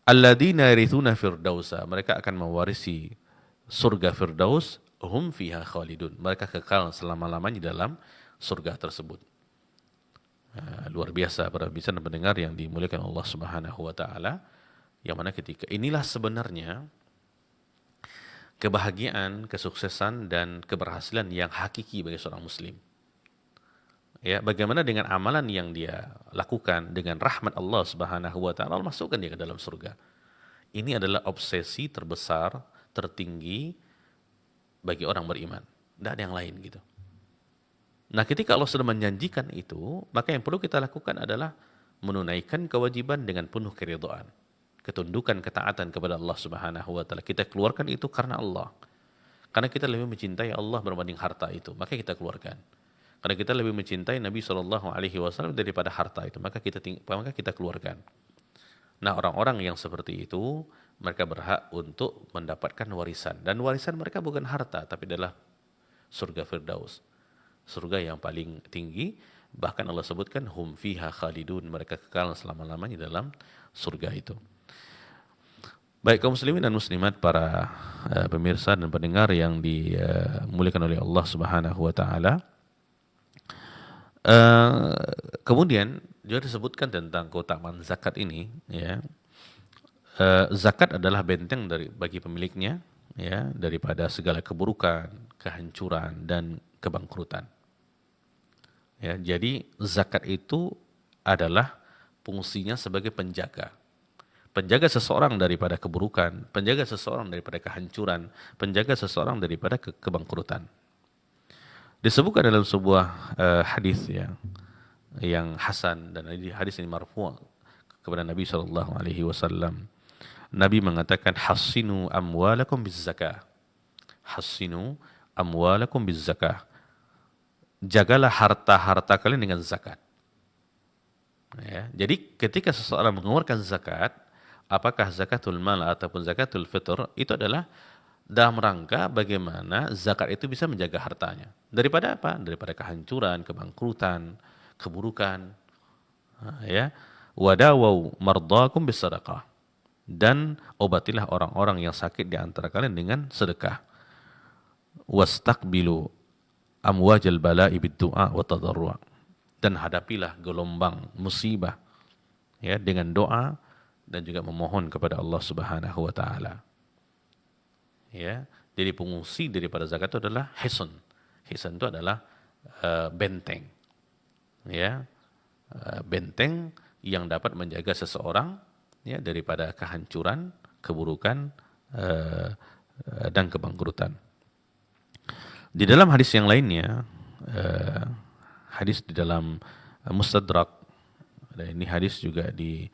alladzina yarithuna firdausa, mereka akan mewarisi surga firdaus, hum fiha khalidun, mereka kekal selama-lamanya dalam surga tersebut. Luar biasa para bisa mendengar yang dimuliakan Allah Subhanahu wa taala, yang mana ketika inilah sebenarnya kebahagiaan, kesuksesan dan keberhasilan yang hakiki bagi seorang muslim. Ya, bagaimana dengan amalan yang dia lakukan dengan rahmat Allah Subhanahu wa taala, Allah masukkan dia ke dalam surga. Ini adalah obsesi terbesar, tertinggi bagi orang beriman. Tidak ada yang lain gitu. Nah, ketika Allah sudah menjanjikan itu, maka yang perlu kita lakukan adalah menunaikan kewajiban dengan penuh keridhaan, ketundukan, ketaatan kepada Allah Subhanahu wa taala. Kita keluarkan itu karena Allah. Karena kita lebih mencintai Allah berbanding harta itu, maka kita keluarkan. Karena kita lebih mencintai Nabi SAW daripada harta itu, maka kita keluarkan. Nah, orang-orang yang seperti itu, mereka berhak untuk mendapatkan warisan. Dan warisan mereka bukan harta, tapi adalah surga Firdaus. Surga yang paling tinggi, bahkan Allah sebutkan hum fiha khalidun, mereka kekal selama-lamanya dalam surga itu. Baik kaum muslimin dan muslimat, para pemirsa dan pendengar yang dimuliakan oleh Allah Subhanahu wa taala. Kemudian juga disebutkan tentang keutamaan zakat ini, ya. Zakat adalah benteng bagi pemiliknya, ya, daripada segala keburukan, kehancuran dan kebangkrutan. Ya, jadi zakat itu adalah fungsinya sebagai penjaga. Penjaga seseorang daripada keburukan, penjaga seseorang daripada kehancuran, penjaga seseorang daripada kebangkrutan. Disebutkan dalam sebuah hadis yang hasan, dan hadis ini marfu' kepada Nabi SAW. Nabi mengatakan hassinu amwalakum bizzakah. Hassinu amwalakum bizzakah. Jagalah harta-harta kalian dengan zakat. Ya, jadi ketika seseorang mengeluarkan zakat, apakah zakatul mal ataupun zakatul fitr, itu adalah dalam rangka bagaimana zakat itu bisa menjaga hartanya. Daripada apa? Daripada kehancuran, kebangkrutan, keburukan. Ya. Wadawau mardakum bisadaqah. Dan obatilah orang-orang yang sakit di antara kalian dengan sedekah. Wastaqbilu amwajal bala'i bid-du'a wa tadarru'. Dan hadapilah gelombang musibah, ya, dengan doa dan juga memohon kepada Allah Subhanahu wa taala. Ya. Jadi fungsi daripada zakat itu adalah hisun. Hisun itu adalah benteng. Ya, benteng yang dapat menjaga seseorang ya daripada kehancuran, keburukan dan kebangkrutan. Di dalam hadis yang lainnya, hadis di dalam Mustadrak, dan ini hadis juga di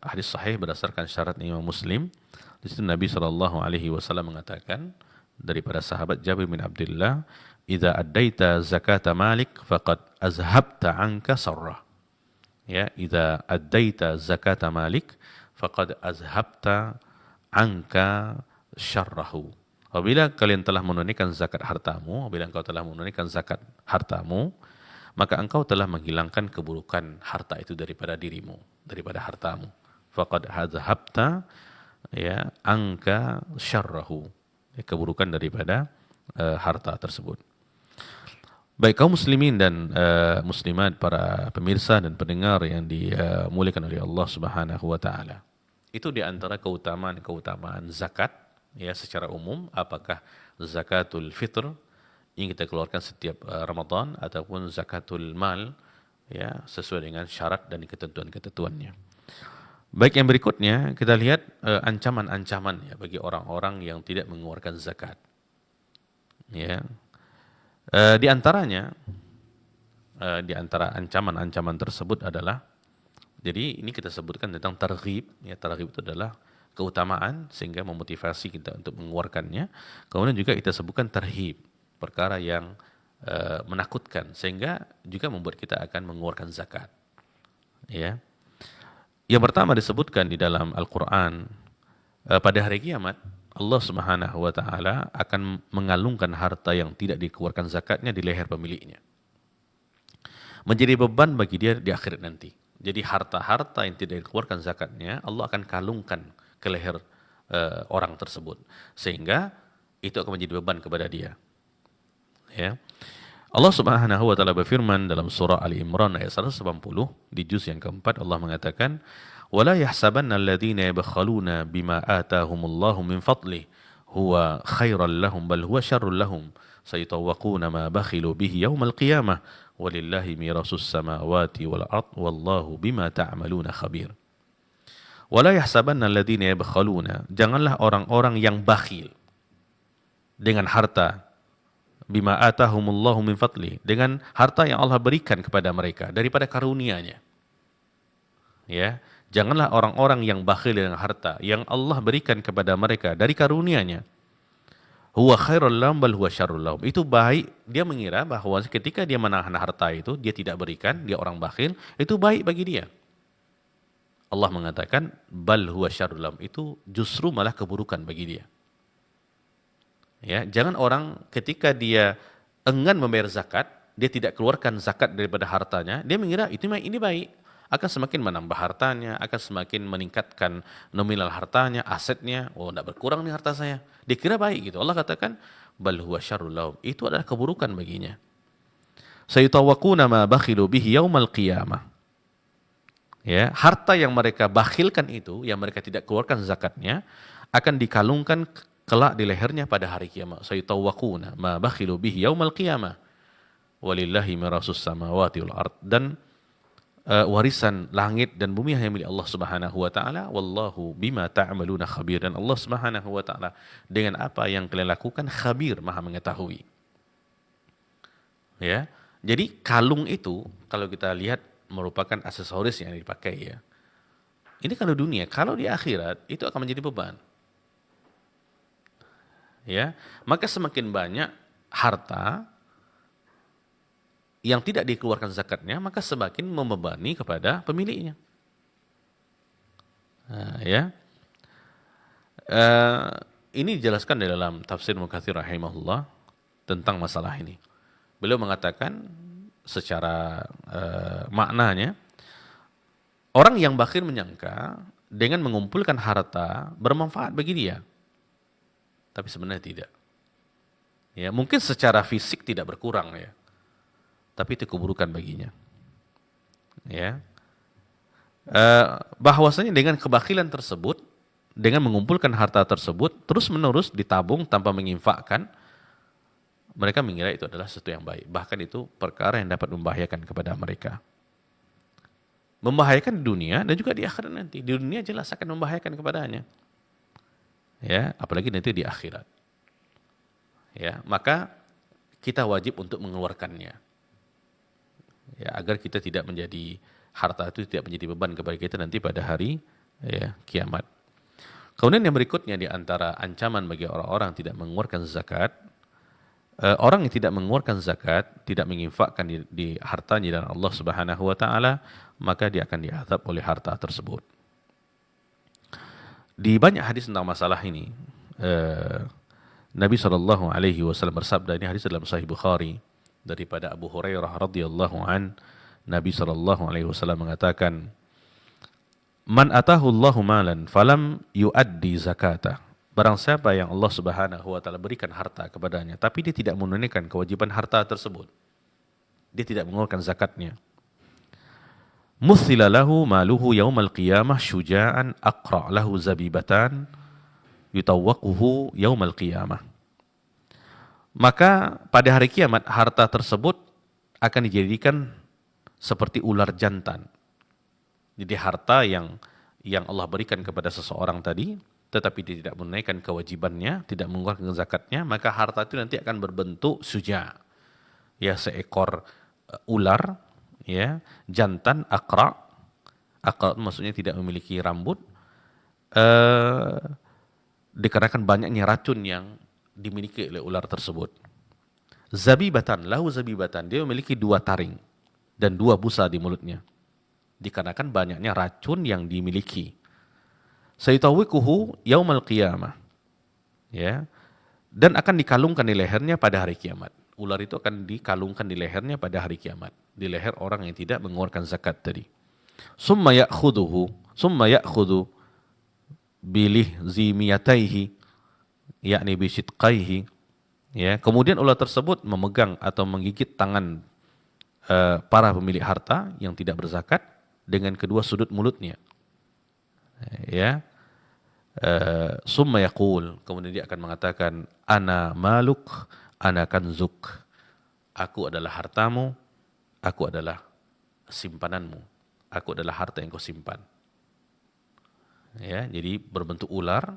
hadis sahih berdasarkan syarat Imam Muslim. Di situ Nabi SAW mengatakan daripada sahabat Jabir bin Abdullah, "Idza addaita zakata malik faqad azhabta anka sarrah." Ya, idza addaita zakata malik faqad azhabta anka syarrahu. Apabila kalian telah menunaikan zakat hartamu, apabila engkau telah menunaikan zakat hartamu, maka engkau telah menghilangkan keburukan harta itu daripada dirimu, daripada hartamu. Faqad azhabta ya angka syarrahu, keburukan daripada harta tersebut. Baik kaum muslimin dan muslimat, para pemirsa dan pendengar yang dimuliakan oleh Allah Subhanahu wa taala. Itu di antara keutamaan zakat ya secara umum, apakah zakatul fitr yang kita keluarkan setiap Ramadan ataupun zakatul mal ya sesuai dengan syarat dan ketentuan-ketentuannya. Baik, yang berikutnya kita lihat ancaman-ancaman ya bagi orang-orang yang tidak mengeluarkan zakat. Ya. Di antaranya di antara ancaman-ancaman tersebut adalah, jadi ini kita sebutkan tentang targhib ya, targhib itu adalah keutamaan sehingga memotivasi kita untuk mengeluarkannya. Kemudian juga kita sebutkan tarhib, perkara yang menakutkan sehingga juga membuat kita akan mengeluarkan zakat. Ya. Yang pertama disebutkan di dalam Al-Quran, pada hari kiamat Allah Subhanahu wa taala akan mengalungkan harta yang tidak dikeluarkan zakatnya di leher pemiliknya. Menjadi beban bagi dia di akhirat nanti. Jadi harta-harta yang tidak dikeluarkan zakatnya Allah akan kalungkan ke leher orang tersebut, sehingga itu akan menjadi beban kepada dia. Ya. Allah Subhanahu wa taala berfirman dalam surah Ali Imran ayat 180 di juz yang keempat, Allah mengatakan, "Wala yahsabanna alladziina yabkhaluna bima aataahumullahu min fadlihi huwa khairan lahum bal huwa syarrun lahum sayutawwaquna ma bakhilu bihi yaumal qiyamah walillahi mirasus samawati wal ard wallahu bima ta'maluna khabir." Wala yahsabanna alladziina yabkhaluna, janganlah orang-orang yang bakhil dengan harta, bima atahumullahu min fadli, dengan harta yang Allah berikan kepada mereka daripada karunia-Nya. Ya, janganlah orang-orang yang bakhil dengan harta yang Allah berikan kepada mereka dari karunia-Nya. Huwa khairul lahum bal huwa syarrul lahum. Itu baik, dia mengira bahwa ketika dia menahan harta itu, dia tidak berikan, dia orang bakhil, itu baik bagi dia. Allah mengatakan bal huwa syarrul lahum, itu justru malah keburukan bagi dia. Ya, jangan orang ketika dia enggan membayar zakat, dia tidak keluarkan zakat daripada hartanya, dia mengira ini baik, akan semakin menambah hartanya, akan semakin meningkatkan nominal hartanya, asetnya. Oh, tidak berkurang nih harta saya. Dia kira baik gitu. Allah katakan bal huwa syarrul lahum, itu adalah keburukan baginya. Sayutawwaquna ma bakhilu bihi yaumal qiyamah. Ya, harta yang mereka bakhilkan itu, yang mereka tidak keluarkan zakatnya, akan dikalungkan kelak di lehernya pada hari kiamat. Sayutawwaquna ma bakhilu bihi yaumal qiyamah walillahi mirasus samawati wal ard, dan warisan langit dan bumi hanya milik Allah Subhanahu wa taala, wallahu bima ta'maluna khabir, dan Allah Subhanahu wa taala dengan apa yang kalian lakukan khabir, maha mengetahui. Ya. Jadi kalung itu kalau kita lihat merupakan aksesoris yang dipakai ya. Ini kalau dunia, kalau di akhirat itu akan menjadi beban. Ya, maka semakin banyak harta yang tidak dikeluarkan zakatnya, maka semakin membebani kepada pemiliknya. Nah, ya, ini dijelaskan di dalam tafsir Mukatsir rahimahullah tentang masalah ini. Beliau mengatakan secara maknanya, orang yang bakhil menyangka dengan mengumpulkan harta bermanfaat bagi dia. Tapi sebenarnya tidak. Ya, mungkin secara fisik tidak berkurang ya. Tapi itu keburukan baginya. Ya. Bahwasanya dengan kebakhilan tersebut, dengan mengumpulkan harta tersebut terus-menerus ditabung tanpa menginfakkan, mereka mengira itu adalah sesuatu yang baik. Bahkan itu perkara yang dapat membahayakan kepada mereka. Membahayakan di dunia dan juga di akhirat nanti. Di dunia jelas akan membahayakan kepadanya. Ya, apalagi nanti di akhirat. Ya, maka kita wajib untuk mengeluarkannya. Ya, agar kita tidak menjadi harta itu tidak menjadi beban kepada kita nanti pada hari kiamat. Kemudian yang berikutnya di antara ancaman bagi orang-orang yang tidak mengeluarkan zakat, orang yang tidak mengeluarkan zakat, tidak menginfakkan di hartanya dan Allah Subhanahu wa taala, maka dia akan diazab oleh harta tersebut. Di banyak hadis tentang masalah ini, Nabi SAW bersabda, ini hadis dalam Sahih Bukhari daripada Abu Hurairah radhiyallahu an, Nabi SAW mengatakan, "Man atahu Allahu malan falam yuaddi zakata." Barang siapa yang Allah Subhanahu wa taala berikan harta kepadanya tapi dia tidak menunaikan kewajiban harta tersebut, dia tidak mengeluarkan zakatnya, muthila lahu maluhu yaumal qiyamah syuja'an aqra' lahu zabibatan yutawwaquhu yaumal qiyamah. Maka pada hari kiamat harta tersebut akan dijadikan seperti ular jantan. Jadi harta yang Allah berikan kepada seseorang tadi, tetapi dia tidak menunaikan kewajibannya, tidak mengeluarkan zakatnya, maka harta itu nanti akan berbentuk suja, ya, seekor ular, ya, jantan, aqra. Aqra maksudnya tidak memiliki rambut, dikarenakan banyaknya racun yang dimiliki oleh ular tersebut. Zabibatan, lahu zabibatan, dia memiliki 2 taring dan 2 busa di mulutnya, dikarenakan banyaknya racun yang dimiliki. Sayutawwikuhu yaumal qiyamah, ya, dan akan dikalungkan di lehernya pada hari kiamat. Ular itu akan dikalungkan di lehernya pada hari kiamat, di leher orang yang tidak mengeluarkan zakat tadi. Summa ya'khudhu bilih zimiyataihi, yakni bisyidqaihi, ya. Kemudian ular tersebut memegang atau menggigit tangan para pemilik harta yang tidak berzakat dengan kedua sudut mulutnya, ya. Summa yaqul, kemudian dia akan mengatakan, ana maluk ana kanzuk, aku adalah hartamu, aku adalah simpananmu, aku adalah harta yang kau simpan. Ya, jadi berbentuk ular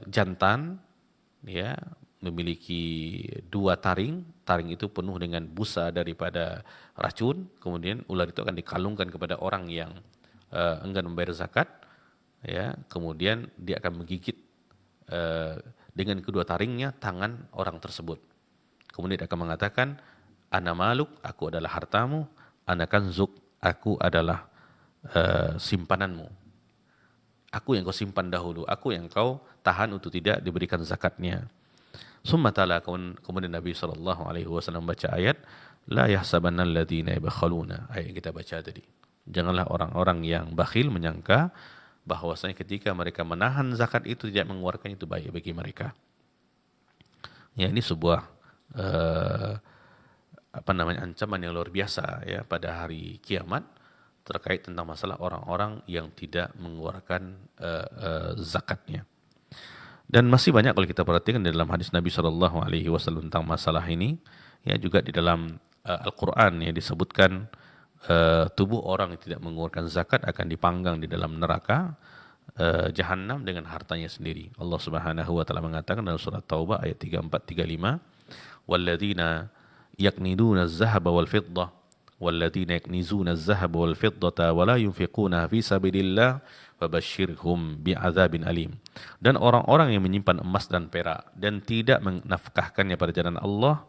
jantan, ya, memiliki 2 taring. Taring itu penuh dengan busa daripada racun. Kemudian ular itu akan dikalungkan kepada orang yang enggan membayar zakat, ya. Kemudian dia akan menggigit dengan kedua taringnya tangan orang tersebut. Kemudian dia akan mengatakan, ana maluk, aku adalah hartamu, ana kanzuk, aku adalah simpananmu. Aku yang kau simpan dahulu, aku yang kau tahan untuk tidak diberikan zakatnya. Summa ta'ala, kemudian Nabi SAW baca ayat, la yahsabanna alladhina yabkhaluna, ayat yang kita baca tadi. Janganlah orang-orang yang bakhil menyangka bahwasanya ketika mereka menahan zakat itu tidak mengeluarkan itu baik bagi mereka. Ya, ini sebuah ancaman yang luar biasa, ya, pada hari kiamat terkait tentang masalah orang-orang yang tidak mengeluarkan zakatnya. Dan masih banyak kalau kita perhatikan di dalam hadis Nabi SAW tentang masalah ini, ya, juga di dalam Al-Quran ya disebutkan tubuh orang yang tidak mengeluarkan zakat akan dipanggang di dalam neraka Jahannam dengan hartanya sendiri. Allah Subhanahu wa taala mengatakan dalam surat Taubah ayat 34-35, walladzina yakniduna az-zahaba wal fiddah walladzina yaknizuna az-zahaba wal fiddata wa la yunfiquna fi sabilillah fabashshirhum bi'adzabin alim. Dan orang-orang yang menyimpan emas dan perak dan tidak menafkahkannya pada jalan Allah,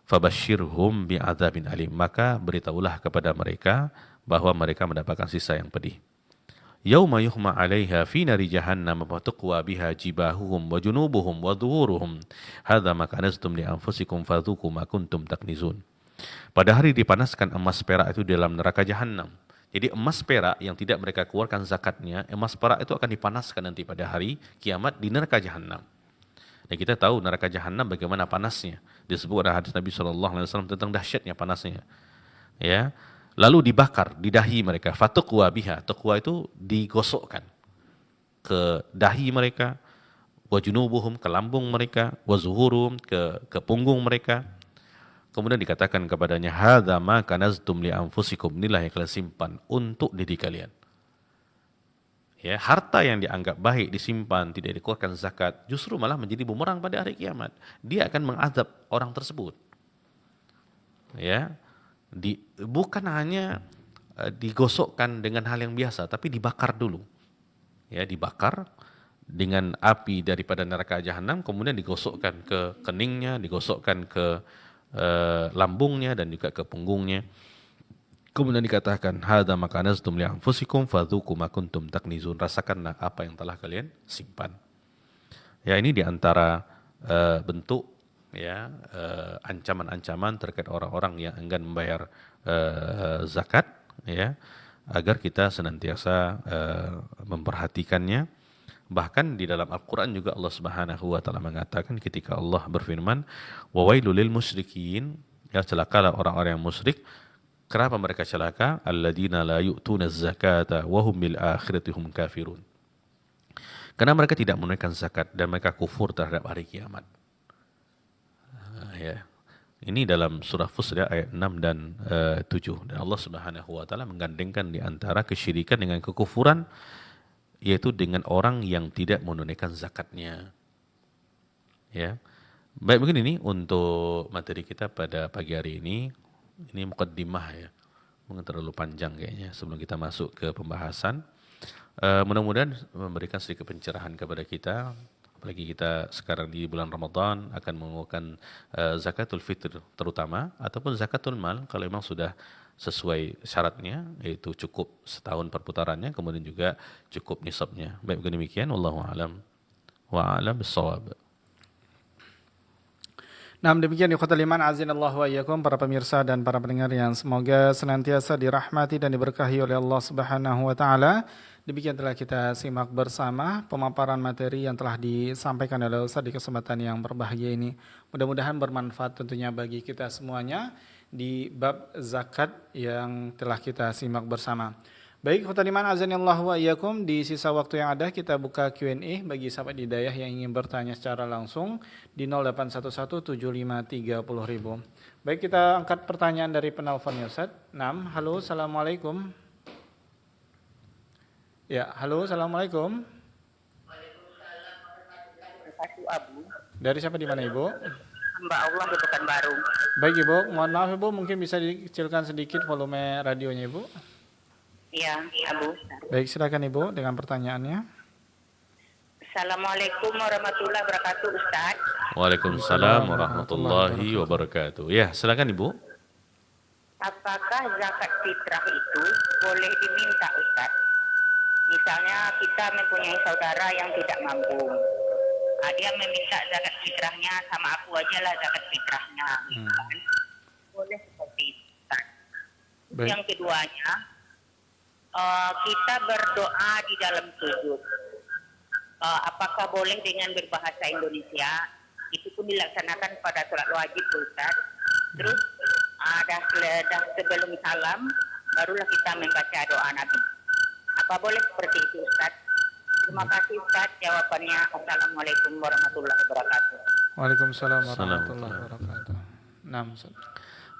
fabashshirhum bi'adzabin alim, maka beritahulah kepada mereka bahwa mereka mendapatkan sisa yang pedih. Yauma yuhma 'alaiha fi nari jahannam wa tuqwa biha jibahuhum wa junubuhum wa dhuhuruhum hadza ma kanaztum li anfusikum fadzuqu ma kuntum taknizun. Pada hari dipanaskan emas perak itu dalam neraka Jahannam. Jadi emas perak yang tidak mereka keluarkan zakatnya, emas perak itu akan dipanaskan nanti pada hari kiamat di neraka Jahannam. Dan kita tahu neraka Jahannam bagaimana panasnya. Disebut dalam hadis Nabi SAW tentang dahsyatnya panasnya. Ya, lalu dibakar di dahi mereka. Fatuqwa biha, tuqwa itu digosokkan. ke dahi mereka, wa junubuhum, ke lambung mereka, wa zuhurum, ke punggung mereka. Kemudian dikatakan kepadanya, hadza ma kanaztum li anfusikum, inilah yang kalian simpan untuk diri kalian. Ya, harta yang dianggap baik disimpan, tidak dikeluarkan zakat, justru malah menjadi bumerang pada hari kiamat. Dia akan mengazab orang tersebut. Ya, bukan hanya digosokkan dengan hal yang biasa, tapi dibakar dulu. Ya, dibakar dengan api daripada neraka jahanam, kemudian digosokkan ke keningnya, digosokkan ke lambungnya dan juga ke punggungnya. Kemudian dikatakan, hadza ma kanaztum li anfusikum fadzuqu ma kuntum taknizun, rasakanlah apa yang telah kalian simpan. Ya, ini diantara bentuk ya ancaman-ancaman terkait orang-orang yang enggan membayar zakat, ya, agar kita senantiasa memperhatikannya. Bahkan di dalam Al-Quran juga Allah Subhanahu wa Ta'ala mengatakan ketika Allah berfirman, wa wailul lil musyrikin, ya, celakalah orang-orang yang musyrik. Kenapa mereka celaka? Alladzina la yu'tuna zakata wa hum bil akhirati hum kafirun. Karena mereka tidak menunaikan zakat dan mereka kufur terhadap hari kiamat. Ya. Ini dalam surah Fussilat ayat 6 dan 7. Dan Allah Subhanahu wa Ta'ala menggandengkan di antara kesyirikan dengan kekufuran, yaitu dengan orang yang tidak menunaikan zakatnya. Ya. Baik, begini nih untuk materi kita pada pagi hari ini. Ini mukaddimah ya, mungkin terlalu panjang kayaknya sebelum kita masuk ke pembahasan. Mudah-mudahan memberikan sedikit pencerahan kepada kita, apalagi kita sekarang di bulan Ramadan akan mengumpulkan zakatul fitr terutama, ataupun zakatul mal kalau memang sudah sesuai syaratnya, yaitu cukup setahun perputarannya, kemudian juga cukup nisabnya. Baik, demikian, wallahu a'lam wa a'lam bissawab. Nah, demikian ikhwatal iman azinallahu wa iyyakum, para pemirsa dan para pendengar yang semoga senantiasa dirahmati dan diberkahi oleh Allah Subhanahu wa taala. Demikian telah kita simak bersama pemaparan materi yang telah disampaikan oleh Ustaz di kesempatan yang berbahagia ini. Mudah-mudahan bermanfaat tentunya bagi kita semuanya di bab zakat yang telah kita simak bersama. Baik, ikhwatal iman azanillahu wa iyyakum, di sisa waktu yang ada kita buka Q&A bagi sahabat hidayah yang ingin bertanya secara langsung di 08117530.000. Baik, kita angkat pertanyaan dari penelpon ya Ustaz. 6. Halo, assalamualaikum. Ya, halo, assalamualaikum. Waalaikumsalam warahmatullahi wabarakatuh, Abu. Dari siapa, di mana Ibu? Hamba Allah di Pekanbaru. Baik Ibu, mohon maaf Ibu, mungkin bisa dikecilkan sedikit volume radionya Ibu. Iya, Abu. Baik, silakan Ibu dengan pertanyaannya. Assalamualaikum warahmatullahi wabarakatuh, Ustaz. Waalaikumsalam warahmatullahi wabarakatuh. Ya, silakan Ibu. Apakah zakat fitrah itu boleh diminta, Ustaz? Misalnya kita mempunyai saudara yang tidak mampu. Dia meminta zakat fitrahnya, sama aku aja lah zakat fitrahnya. Boleh seperti itu, Ustaz. Yang keduanya, kita berdoa di dalam sujud. Apakah boleh dengan berbahasa Indonesia? Itu pun dilaksanakan pada sholat wajib, Ustaz. Terus dah sebelum salam barulah kita membaca doa Nabi. Apa boleh seperti itu, Ustaz? Terima kasih, Ustaz. Jawabannya, Assalamualaikum warahmatullahi wabarakatuh. Waalaikumsalam warahmatullahi wabarakatuh. Nah, Ustaz.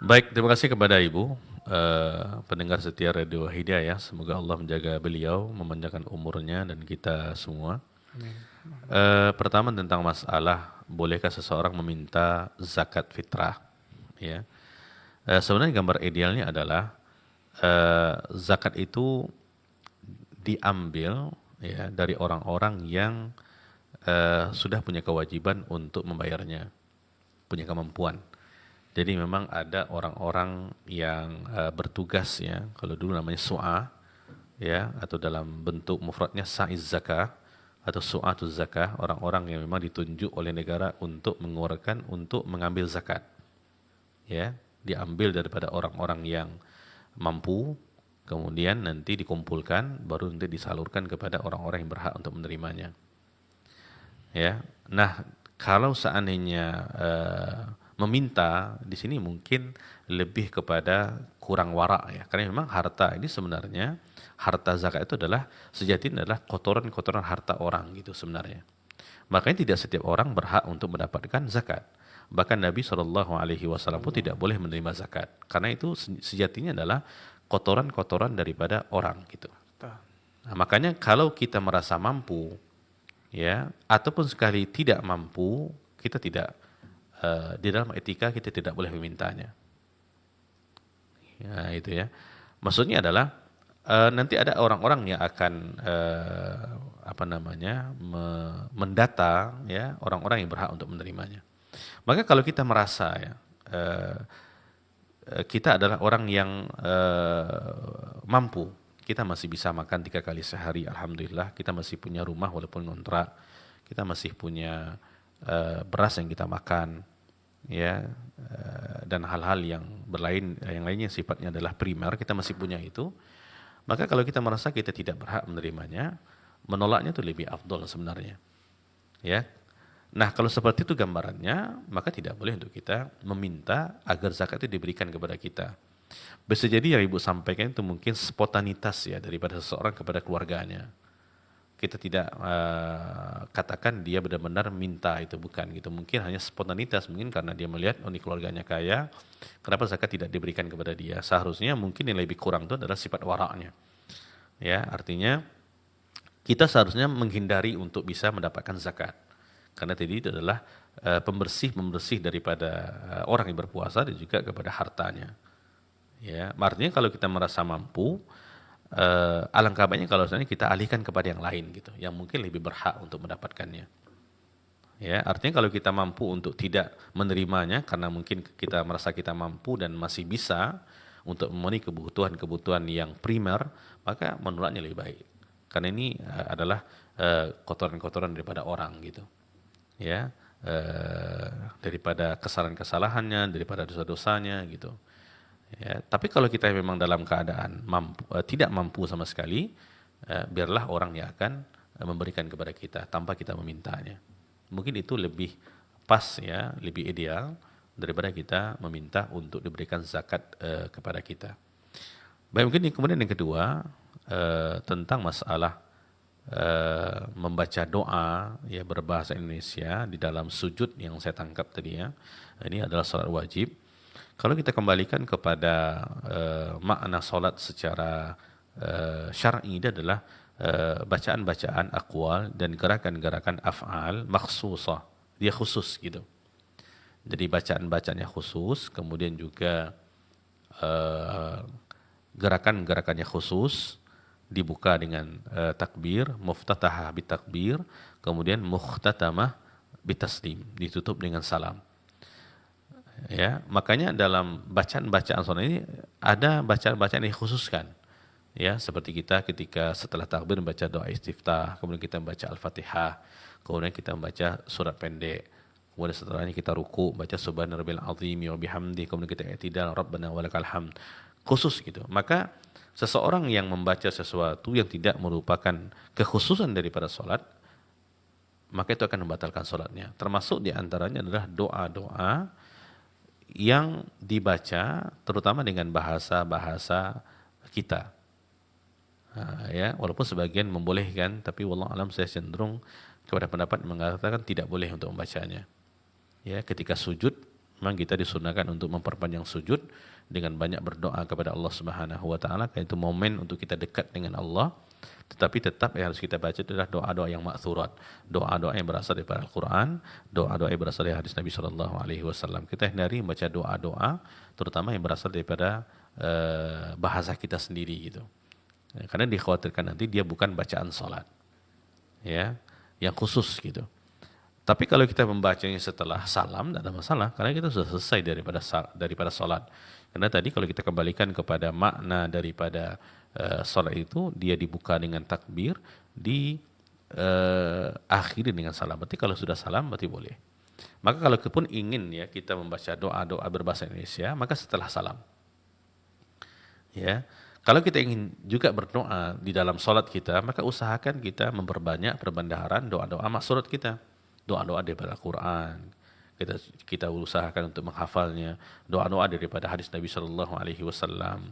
Baik, terima kasih kepada Ibu pendengar setia Radio Hidayah. Semoga Allah menjaga beliau, memanjangkan umurnya dan kita semua. Pertama tentang masalah bolehkah seseorang meminta zakat fitrah, ya. Sebenarnya gambar idealnya adalah zakat itu diambil ya dari orang-orang yang sudah punya kewajiban untuk membayarnya, punya kemampuan. Jadi memang ada orang-orang yang bertugas ya, kalau dulu namanya su'a ya, atau dalam bentuk mufradnya sa'iz zakah atau su'atuz zakah, orang-orang yang memang ditunjuk oleh negara untuk mengeluarkan, untuk mengambil zakat. Ya, diambil daripada orang-orang yang mampu, kemudian nanti dikumpulkan, baru nanti disalurkan kepada orang-orang yang berhak untuk menerimanya. Ya, nah kalau seandainya meminta di sini mungkin lebih kepada kurang wara ya, karena memang harta ini sebenarnya harta zakat itu adalah sejatinya adalah kotoran-kotoran harta orang gitu sebenarnya. Makanya tidak setiap orang berhak untuk mendapatkan zakat. Bahkan Nabi SAW pun tidak boleh menerima zakat. Karena itu sejatinya adalah kotoran-kotoran daripada orang gitu. Nah, makanya kalau kita merasa mampu, ya, ataupun sekali tidak mampu, kita tidak di dalam etika kita tidak boleh memintanya. Ya, itu ya. Maksudnya adalah nanti ada orang-orang yang akan mendata ya orang-orang yang berhak untuk menerimanya. Maka kalau kita merasa ya kita adalah orang yang mampu, kita masih bisa makan 3 kali sehari, alhamdulillah. Kita masih punya rumah walaupun ngontrak, kita masih punya beras yang kita makan, ya, dan hal-hal yang lainnya sifatnya adalah primer, kita masih punya itu. Maka kalau kita merasa kita tidak berhak menerimanya, menolaknya itu lebih afdol sebenarnya, ya. Nah, kalau seperti itu gambarannya, maka tidak boleh untuk kita meminta agar zakat itu diberikan kepada kita. Bisa jadi yang Ibu sampaikan itu mungkin spontanitas ya daripada seseorang kepada keluarganya. Kita tidak katakan dia benar-benar minta, itu bukan gitu. Mungkin hanya spontanitas, mungkin karena dia melihat ini keluarganya kaya, kenapa zakat tidak diberikan kepada dia. Seharusnya mungkin yang lebih kurang itu adalah sifat waraknya. Ya, artinya kita seharusnya menghindari untuk bisa mendapatkan zakat. Karena tadi itu adalah pembersih daripada orang yang berpuasa dan juga kepada hartanya. Ya, artinya kalau kita merasa mampu, alangkah baiknya kalau misalnya kita alihkan kepada yang lain gitu, yang mungkin lebih berhak untuk mendapatkannya. Ya, artinya kalau kita mampu untuk tidak menerimanya karena mungkin kita merasa kita mampu dan masih bisa untuk memenuhi kebutuhan yang primer, maka menolaknya lebih baik. Karena ini adalah kotoran-kotoran daripada orang gitu. Ya, daripada kesalahan-kesalahannya, daripada dosa-dosanya gitu. Ya, tapi kalau kita memang dalam keadaan tidak mampu sama sekali, biarlah orang yang akan memberikan kepada kita tanpa kita memintanya. Mungkin itu lebih pas ya, lebih ideal daripada kita meminta untuk diberikan zakat kepada kita. Baik, mungkin kemudian yang kedua tentang masalah membaca doa ya berbahasa Indonesia di dalam sujud yang saya tangkap tadi ya. Ini adalah salat wajib. Kalau kita kembalikan kepada makna salat secara syar'i, itu adalah bacaan-bacaan aqwal dan gerakan-gerakan af'al makhsusah. Dia khusus gitu. Jadi bacaan-bacaannya khusus, kemudian juga gerakan-gerakannya khusus, dibuka dengan takbir, muftatahah bitakbir, kemudian mukhtatamah bitaslim, ditutup dengan salam. Ya, makanya dalam bacaan-bacaan salat ini ada bacaan-bacaan yang dikhususkan. Ya, seperti kita ketika setelah takbir membaca doa istiftah, kemudian kita membaca Al-Fatihah, kemudian kita membaca surat pendek. Kemudian setelahnya kita ruku, baca subhanarabbil azim wa bihamdi, kemudian kita i'tidal rabbana walakal hamd. Khusus gitu. Maka seseorang yang membaca sesuatu yang tidak merupakan kekhususan daripada salat, maka itu akan membatalkan salatnya. Termasuk di antaranya adalah doa-doa yang dibaca terutama dengan bahasa-bahasa kita. Ya, walaupun sebagian membolehkan, tapi wallahu alam saya cenderung kepada pendapat mengatakan tidak boleh untuk membacanya. Ya, ketika sujud memang kita disunahkan untuk memperpanjang sujud dengan banyak berdoa kepada Allah Subhanahu wa taala, karena itu momen untuk kita dekat dengan Allah. Tetapi tetap yang harus kita baca adalah doa-doa yang ma'thurat, doa-doa yang berasal daripada Al-Qur'an, doa-doa yang berasal dari hadis Nabi sallallahu alaihi wasallam. Kita hindari membaca doa-doa terutama yang berasal daripada bahasa kita sendiri gitu. Karena dikhawatirkan nanti dia bukan bacaan salat. Ya, yang khusus gitu. Tapi kalau kita membacanya setelah salam, tidak ada masalah, karena kita sudah selesai daripada salat. Karena tadi kalau kita kembalikan kepada makna daripada salat itu, dia dibuka dengan takbir, akhiri dengan salam. Berarti kalau sudah salam, berarti boleh. Maka kalau pun ingin ya kita membaca doa-doa berbahasa Indonesia, maka setelah salam. Ya. Kalau kita ingin juga berdoa di dalam salat kita, maka usahakan kita memperbanyak perbendaharaan doa-doa maksurat kita. Doa-doa daripada Al-Quran, kita usahakan untuk menghafalnya. Doa-doa daripada hadis Nabi sallallahu alaihi wasallam.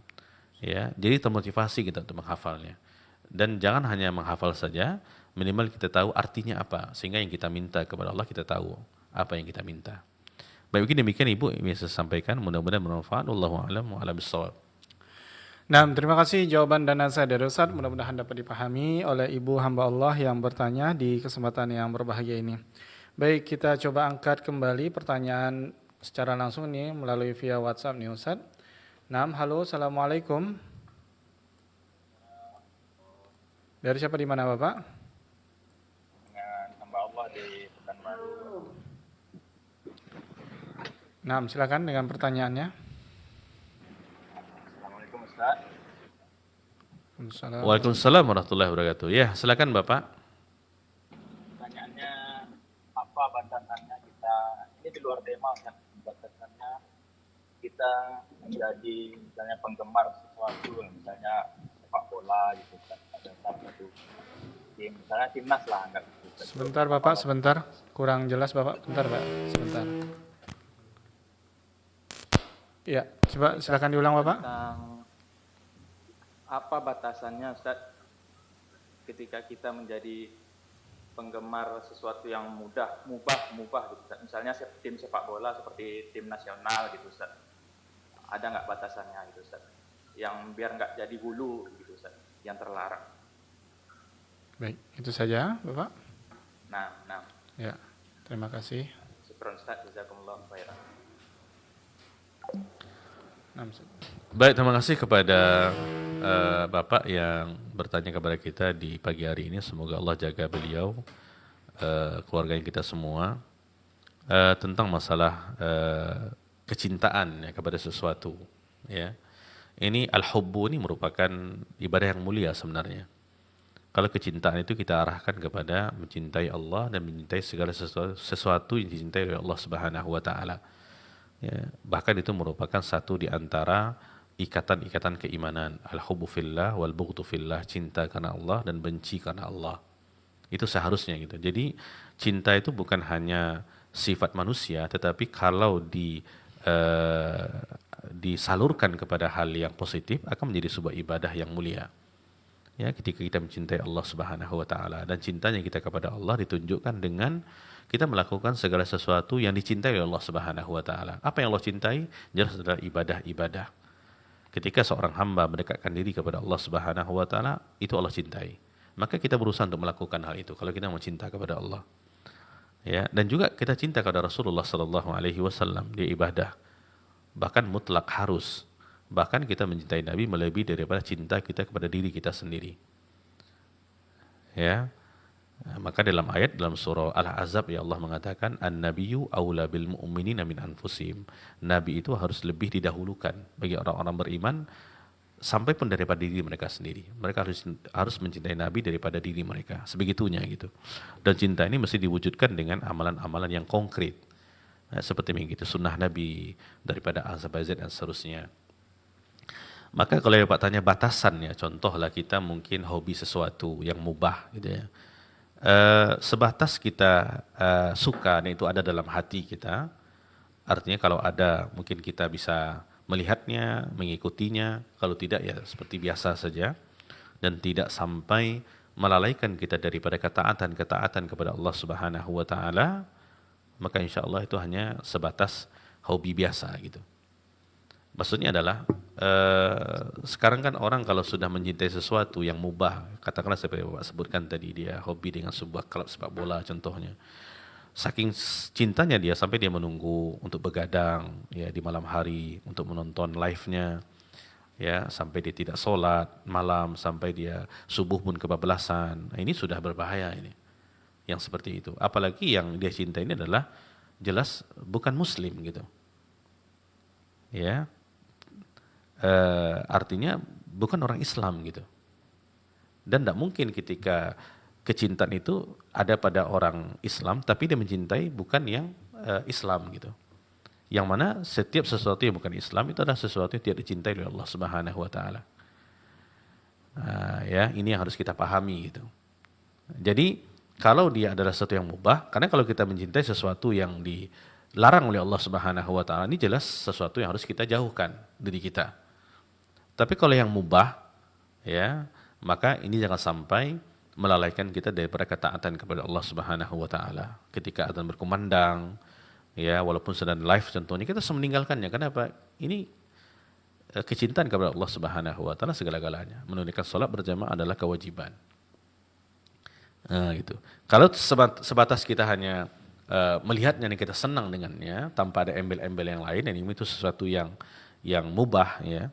Ya, jadi termotivasi kita untuk menghafalnya. Dan jangan hanya menghafal saja, minimal kita tahu artinya apa, sehingga yang kita minta kepada Allah kita tahu apa yang kita minta. Baik, mungkin demikian Ibu yang bisa saya sampaikan, mudah-mudahan bermanfaat. Wallahu a'lam wa a'lam bissawab. Nah, terima kasih jawaban dan nasihat dari Ustaz. Mudah-mudahan dapat dipahami oleh ibu hamba Allah yang bertanya di kesempatan yang berbahagia ini. Baik, kita coba angkat kembali pertanyaan secara langsung nih melalui via WhatsApp nih Ustaz. Nah, halo, assalamualaikum. Dari siapa di mana Bapak? Dengan hamba Allah di Pekanbaru. Nah, silakan dengan pertanyaannya. Assalamualaikum Ustaz. Waalaikumsalam warahmatullahi wabarakatuh. Ya, silakan Bapak. Pertanyaannya, apa batasannya kita, ini di luar tema kan, batasannya kita menjadi misalnya penggemar sesuatu, misalnya sepak bola gitu kan, ada satu tim, misalnya timnas lah, enggak gitu. Sebentar Bapak, sebentar. Kurang jelas Bapak. Bentar Pak, sebentar. Ya, coba silakan diulang Bapak. Tentang apa batasannya Ustaz ketika kita menjadi penggemar sesuatu yang mubah gitu Ustaz. Misalnya tim sepak bola seperti tim nasional gitu Ustaz. Ada nggak batasannya gitu Ustaz? Yang biar nggak jadi hulu gitu Ustaz, yang terlarang. Baik, itu saja Bapak. Nah. Ya, terima kasih. Syukran Ustaz, jazakumullah khairan. Nah, Ustaz. Baik, terima kasih kepada Bapak yang bertanya kepada kita di pagi hari ini. Semoga Allah jaga beliau, keluarga kita semua, tentang masalah kecintaan ya, kepada sesuatu. Ya, ini al-hubbu ini merupakan ibadah yang mulia sebenarnya. Kalau kecintaan itu kita arahkan kepada mencintai Allah dan mencintai segala sesuatu yang dicintai oleh Allah Subhanahu wa taala. Ya, bahkan itu merupakan satu di antara ikatan-ikatan keimanan, al-hubbu fillah wal bughdu fillah, cinta karena Allah dan benci karena Allah. Itu seharusnya gitu. Jadi cinta itu bukan hanya sifat manusia, tetapi kalau disalurkan kepada hal yang positif akan menjadi sebuah ibadah yang mulia. Ya, ketika kita mencintai Allah Subhanahu wa taala, dan cintanya kita kepada Allah ditunjukkan dengan kita melakukan segala sesuatu yang dicintai oleh Allah Subhanahu wa taala. Apa yang Allah cintai? Jelas adalah ibadah-ibadah. Ketika seorang hamba mendekatkan diri kepada Allah Subhanahu wa taala, itu Allah cintai. Maka kita berusaha untuk melakukan hal itu kalau kita mau cinta kepada Allah. Ya, dan juga kita cinta kepada Rasulullah sallallahu alaihi wasallam, dia ibadah. Bahkan mutlak harus. Bahkan kita mencintai Nabi melebihi daripada cinta kita kepada diri kita sendiri. Ya. Maka dalam ayat dalam surah Al-Ahzab ya Allah mengatakan an-nabiyyu aula bil mu'minina min anfusihim. Nabi itu harus lebih didahulukan bagi orang-orang beriman sampai pun daripada diri mereka sendiri. Mereka harus mencintai Nabi daripada diri mereka. Sebegitunya gitu. Dan cinta ini mesti diwujudkan dengan amalan-amalan yang konkret. Nah, seperti begitu sunnah Nabi daripada A sampai Z dan seterusnya. Maka kalau Bapak tanya batasannya, contohlah kita mungkin hobi sesuatu yang mubah gitu ya. Sebatas kita suka dan itu ada dalam hati kita, artinya kalau ada mungkin kita bisa melihatnya, mengikutinya, kalau tidak ya seperti biasa saja, dan tidak sampai melalaikan kita daripada ketaatan kepada Allah Subhanahu wa taala, maka insya Allah itu hanya sebatas hobi biasa gitu. Maksudnya adalah sekarang kan orang kalau sudah mencintai sesuatu yang mubah, katakanlah seperti Bapak sebutkan tadi, dia hobi dengan sebuah klub sepak bola contohnya. Saking cintanya dia sampai dia menunggu untuk begadang ya di malam hari untuk menonton live-nya. Ya, sampai dia tidak sholat malam, sampai dia subuh pun kebablasan. Nah, ini sudah berbahaya ini. Yang seperti itu. Apalagi yang dia cinta ini adalah jelas bukan muslim gitu. Ya. Artinya bukan orang Islam gitu. Dan tidak mungkin ketika kecintaan itu ada pada orang Islam tapi dia mencintai bukan yang Islam gitu. Yang mana setiap sesuatu yang bukan Islam itu adalah sesuatu yang tidak dicintai oleh Allah Subhanahu wa taala. Ya, ini yang harus kita pahami gitu. Jadi kalau dia adalah sesuatu yang mubah, karena kalau kita mencintai sesuatu yang dilarang oleh Allah Subhanahu wa taala, ini jelas sesuatu yang harus kita jauhkan diri kita. Tapi kalau yang mubah, ya, maka ini jangan sampai melalaikan kita daripada ketaatan kepada Allah Subhanahu wa taala. Ketika adzan berkumandang, ya, walaupun sedang live contohnya, kita harus meninggalkannya. Kenapa? Ini kecintaan kepada Allah Subhanahu wa taala segala-galanya. Menunaikan salat berjamaah adalah kewajiban. Gitu. Kalau sebatas kita hanya melihatnya dan kita senang dengannya tanpa ada embel-embel yang lain, dan itu sesuatu yang mubah, ya,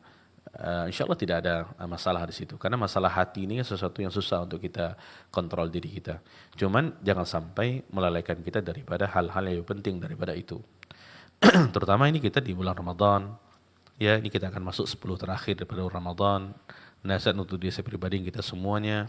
insya Allah tidak ada masalah di situ. Karena masalah hati ini sesuatu yang susah untuk kita kontrol diri kita. Cuman jangan sampai melalaikan kita daripada hal-hal yang lebih penting daripada itu. Terutama ini kita di bulan Ramadan, ya, ini kita akan masuk 10 terakhir daripada Ramadan. Nasihat untuk diri saya pribadi, kita semuanya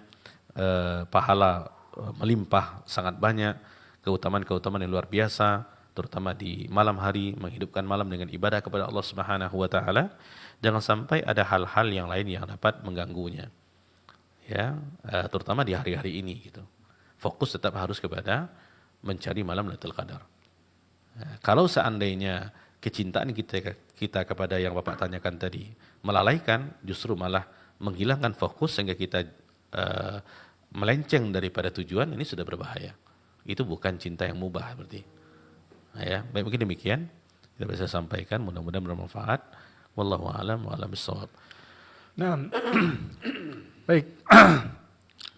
pahala melimpah sangat banyak, keutamaan-keutamaan yang luar biasa, terutama di malam hari, menghidupkan malam dengan ibadah kepada Allah Subhanahu wa taala. Jangan sampai ada hal-hal yang lain yang dapat mengganggunya. Ya, terutama di hari-hari ini gitu. Fokus tetap harus kepada mencari malam Lailatul Qadar. Kalau seandainya kecintaan kita kepada yang Bapak tanyakan tadi melalaikan, justru malah menghilangkan fokus sehingga kita melenceng daripada tujuan, ini sudah berbahaya. Itu bukan cinta yang mubah berarti. Nah, ya, baik, mungkin demikian kita bisa sampaikan, mudah-mudahan bermanfaat. Wallahu a'lam wa a'lam bissawab. Nah, baik.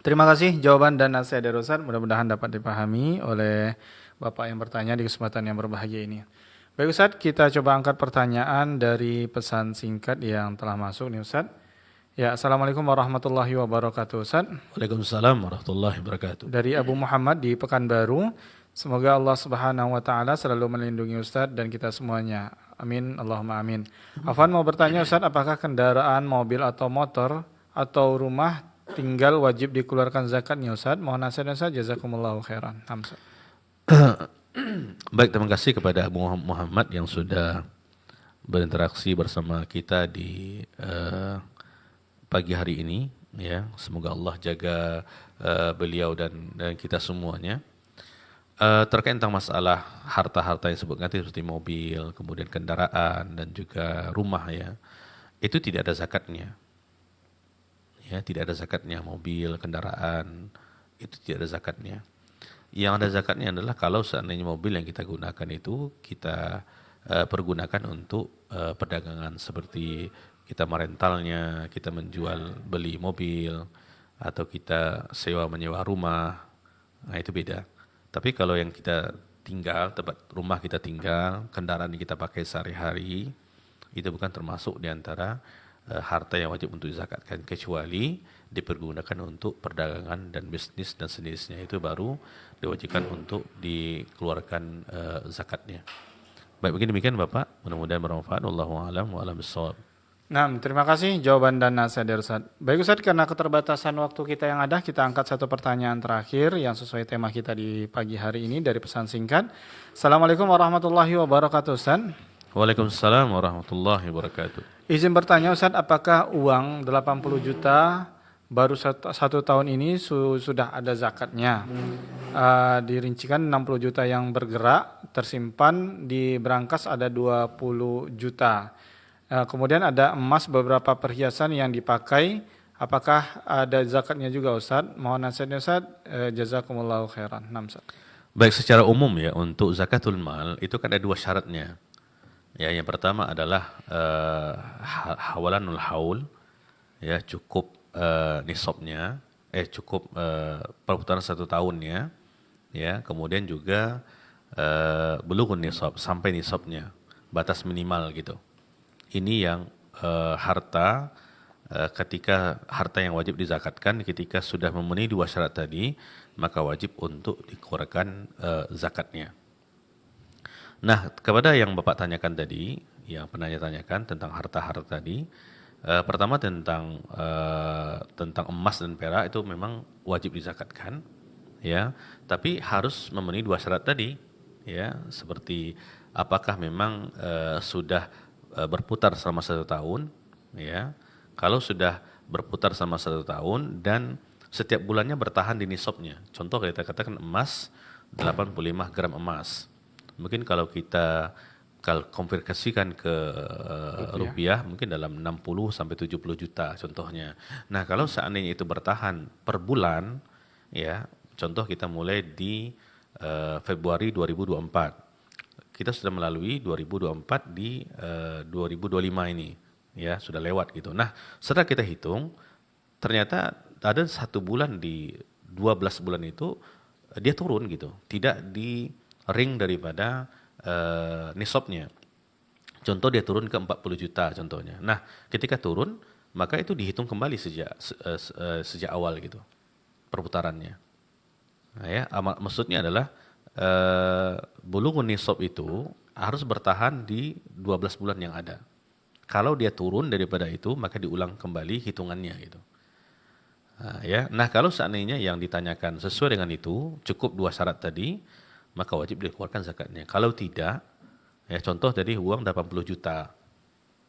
Terima kasih jawaban dan nasihat dari Ustaz, mudah-mudahan dapat dipahami oleh Bapak yang bertanya di kesempatan yang berbahagia ini. Baik Ustaz, kita coba angkat pertanyaan dari pesan singkat yang telah masuk nih Ustaz. Ya, Assalamualaikum warahmatullahi wabarakatuh Ustaz. Waalaikumsalam warahmatullahi wabarakatuh. Dari Abu Muhammad di Pekanbaru. Semoga Allah Subhanahu wa taala selalu melindungi Ustaz dan kita semuanya. Amin, Allahumma amin. Afwan mau bertanya Ustaz, apakah kendaraan mobil atau motor atau rumah tinggal wajib dikeluarkan zakatnya Ustaz? Mohon nasihatnya Ustaz, jazakumullahu khairan. Hamzah. Baik, terima kasih kepada Abu Muhammad yang sudah berinteraksi bersama kita di pagi hari ini, ya. Semoga Allah jaga beliau dan kita semuanya. Terkait tentang masalah harta-harta yang disebut nanti seperti mobil, kemudian kendaraan dan juga rumah, ya, itu tidak ada zakatnya. Ya, tidak ada zakatnya mobil, kendaraan, itu tidak ada zakatnya. Yang ada zakatnya adalah kalau seandainya mobil yang kita gunakan itu kita pergunakan untuk perdagangan, seperti kita merentalnya, kita menjual beli mobil, atau kita sewa menyewa rumah, nah itu beda. Tapi kalau yang kita tinggal, tempat rumah kita tinggal, kendaraan yang kita pakai sehari-hari, itu bukan termasuk di antara harta yang wajib untuk dizakatkan, kecuali dipergunakan untuk perdagangan dan bisnis dan sejenisnya, itu baru diwajibkan untuk dikeluarkan zakatnya. Baik, begini demikian Bapak, mudah-mudahan bermanfaat. Wallahu a'lam wa a'lam bissawab. Nah, terima kasih jawaban dan nasihat dari Ustaz. Baik Ustaz, karena keterbatasan waktu kita yang ada, kita angkat satu pertanyaan terakhir yang sesuai tema kita di pagi hari ini dari pesan singkat. Assalamualaikum warahmatullahi wabarakatuh Ustaz. Waalaikumsalam warahmatullahi wabarakatuh. Izin bertanya Ustaz, apakah uang 80 juta baru satu tahun ini sudah ada zakatnya? Dirincikan 60 juta yang bergerak, tersimpan di brankas ada 20 juta. Kemudian ada emas beberapa perhiasan yang dipakai, apakah ada zakatnya juga Ustaz? Mohon nasihatnya Ustaz, jazakumullahu khairan. Baik, secara umum ya, untuk zakatul mal itu kan ada dua syaratnya. Ya, yang pertama adalah hawalanul haul, ya, cukup nisabnya, cukup perputaran 1 tahunnya, ya. Kemudian juga bulughun nisab, sampai nisabnya, batas minimal gitu. Ini yang harta ketika harta yang wajib dizakatkan ketika sudah memenuhi dua syarat tadi, maka wajib untuk dikeluarkan zakatnya. Nah, kepada yang Bapak tanyakan tadi, yang penanya tanyakan tentang harta-harta tadi, pertama tentang emas dan perak itu memang wajib dizakatkan, ya, tapi harus memenuhi dua syarat tadi, ya, seperti apakah memang sudah berputar selama 1 tahun, ya. Kalau sudah berputar selama 1 tahun dan setiap bulannya bertahan di nisabnya. Contoh kita katakan emas 85 gram emas. Mungkin kalau kita kalau konversikan ke rupiah mungkin dalam 60 sampai 70 juta contohnya. Nah, kalau seandainya itu bertahan per bulan, ya, contoh kita mulai di Februari 2024. Kita sudah melalui 2024 di 2025 ini, ya, sudah lewat gitu. Nah, setelah kita hitung, ternyata ada 1 bulan di 12 bulan itu dia turun gitu, tidak di ring daripada nisabnya. Contoh dia turun ke 40 juta contohnya. Nah, ketika turun, maka itu dihitung kembali sejak awal gitu perputarannya. Nah, ya, maksudnya adalah bulughun nisab itu harus bertahan di 12 bulan yang ada. Kalau dia turun daripada itu, maka diulang kembali hitungannya gitu. Nah, ya. Nah, kalau seandainya yang ditanyakan sesuai dengan itu, cukup 2 syarat tadi, maka wajib dikeluarkan zakatnya. Kalau tidak, ya contoh tadi uang 80 juta.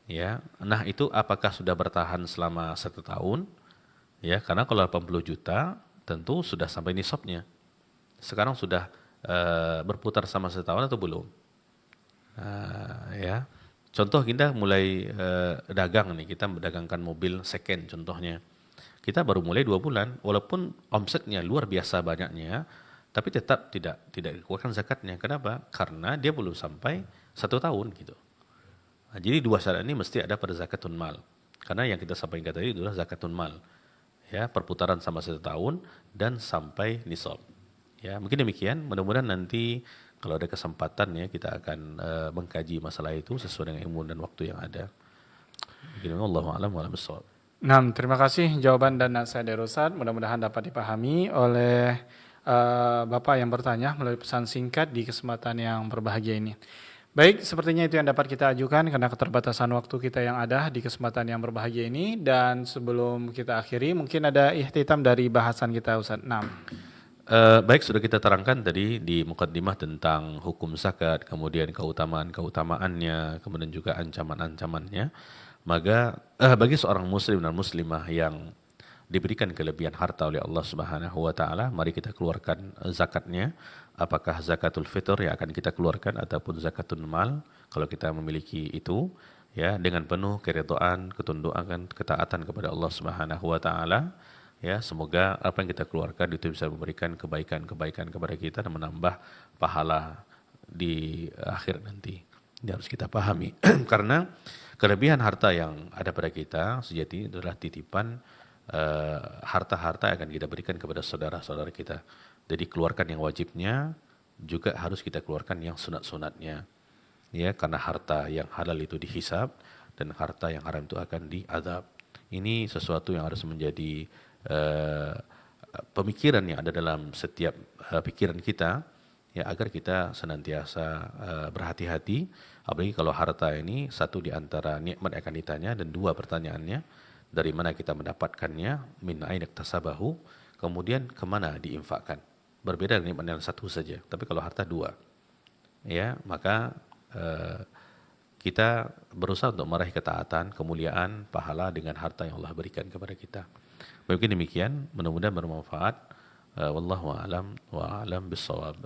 Ya. Nah, itu apakah sudah bertahan selama 1 tahun? Ya, karena kalau 80 juta tentu sudah sampai nisabnya. Sekarang sudah berputar sama 1 tahun atau belum? Ya. Contoh kita mulai dagang nih, kita mendagangkan mobil second contohnya. Kita baru mulai 2 bulan, walaupun omsetnya luar biasa banyaknya, tapi tetap tidak dikeluarkan zakatnya. Kenapa? Karena dia belum sampai 1 tahun gitu. Nah, jadi 2 syarat ini mesti ada pada zakatun mal. Karena yang kita sampaikan tadi adalah zakatun mal. Ya, perputaran sama 1 tahun dan sampai nisab. Ya, mungkin demikian. Mudah-mudahan nanti kalau ada kesempatan ya kita akan mengkaji masalah itu sesuai dengan ilmu dan waktu yang ada. Wallahu a'lam wa bishawab. Nah, terima kasih jawaban dan nasihat dari Ustaz. Mudah-mudahan dapat dipahami oleh Bapak yang bertanya melalui pesan singkat di kesempatan yang berbahagia ini. Baik, sepertinya itu yang dapat kita ajukan karena keterbatasan waktu kita yang ada di kesempatan yang berbahagia ini. Dan sebelum kita akhiri, mungkin ada ihtitam dari bahasan kita, Ustaz. Nah. Baik, sudah kita terangkan tadi di mukaddimah tentang hukum zakat, kemudian keutamaannya, kemudian juga ancaman-ancamannya. Maka bagi seorang muslim dan muslimah yang diberikan kelebihan harta oleh Allah Subhanahu wa taala, mari kita keluarkan zakatnya. Apakah zakatul fitr yang akan kita keluarkan ataupun zakatul mal kalau kita memiliki itu, ya, dengan penuh keridhaan, ketundukan, ketaatan kepada Allah Subhanahu wa taala. Ya, semoga apa yang kita keluarkan itu bisa memberikan kebaikan-kebaikan kepada kita dan menambah pahala di akhir nanti. Ini harus kita pahami. Karena kelebihan harta yang ada pada kita sejati adalah titipan harta-harta yang akan kita berikan kepada saudara-saudara kita. Jadi keluarkan yang wajibnya, juga harus kita keluarkan yang sunat-sunatnya. Ya, karena harta yang halal itu dihisab dan harta yang haram itu akan diazab. Ini sesuatu yang harus menjadi pemikiran yang ada dalam setiap pikiran kita, ya, agar kita senantiasa berhati-hati. Apalagi kalau harta ini satu di antara nikmat yang akan ditanya, dan 2 pertanyaannya, dari mana kita mendapatkannya, min aina iktasabahu, kemudian kemana diinfakkan. Berbeda dengan nikmat yang satu saja, tapi kalau harta 2, ya, maka kita berusaha untuk meraih ketaatan, kemuliaan, pahala dengan harta yang Allah berikan kepada kita. Mungkin demikian, mudah-mudahan bermanfaat. Wallahu a'lam wa a'lam bissawab.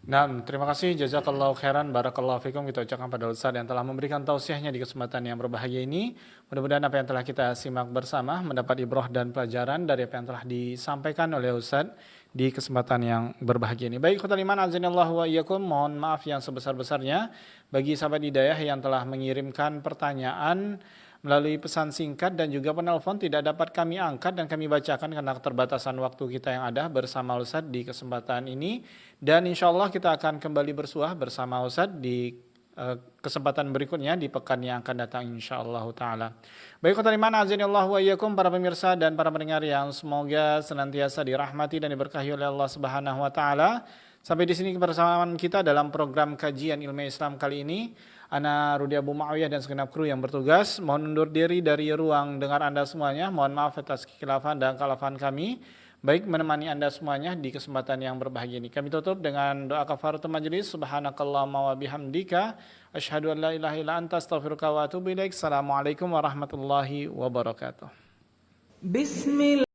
Nah, terima kasih, jazakallahu khairan, barakallahu fikum, kita ucapkan pada Ustaz yang telah memberikan tausiahnya di kesempatan yang berbahagia ini. Mudah-mudahan apa yang telah kita simak bersama mendapat ibrah dan pelajaran dari apa yang telah disampaikan oleh Ustaz di kesempatan yang berbahagia ini. Baik, khotul iman, azanillahu wa iyyakum, mohon maaf yang sebesar-besarnya bagi sahabat hidayah yang telah mengirimkan pertanyaan melalui pesan singkat dan juga penelpon tidak dapat kami angkat dan kami bacakan karena keterbatasan waktu kita yang ada bersama Ustadz di kesempatan ini. Dan insya Allah kita akan kembali bersuah bersama Ustadz di kesempatan berikutnya di pekan yang akan datang insya Allah ta'ala. Baik, khotul iman, azanillahu wa iyyakum, para pemirsa dan para pendengar yang semoga senantiasa dirahmati dan diberkahi oleh Allah Subhanahu wa ta'ala. Sampai di sini kebersamaan kita dalam program kajian ilmu Islam kali ini. Ana Rudi Abu Muawiyah dan segenap kru yang bertugas mohon undur diri dari ruang dengar Anda semuanya. Mohon maaf atas kekhilafan dan khalafan kami. Baik, menemani Anda semuanya di kesempatan yang berbahagia ini. Kami tutup dengan doa kafaratul majelis. Subhanakallahumma wa bihamdika asyhadu an la ilaha illa anta astaghfiruka wa atubu ilaik. Assalamualaikum warahmatullahi wabarakatuh. Bismillah.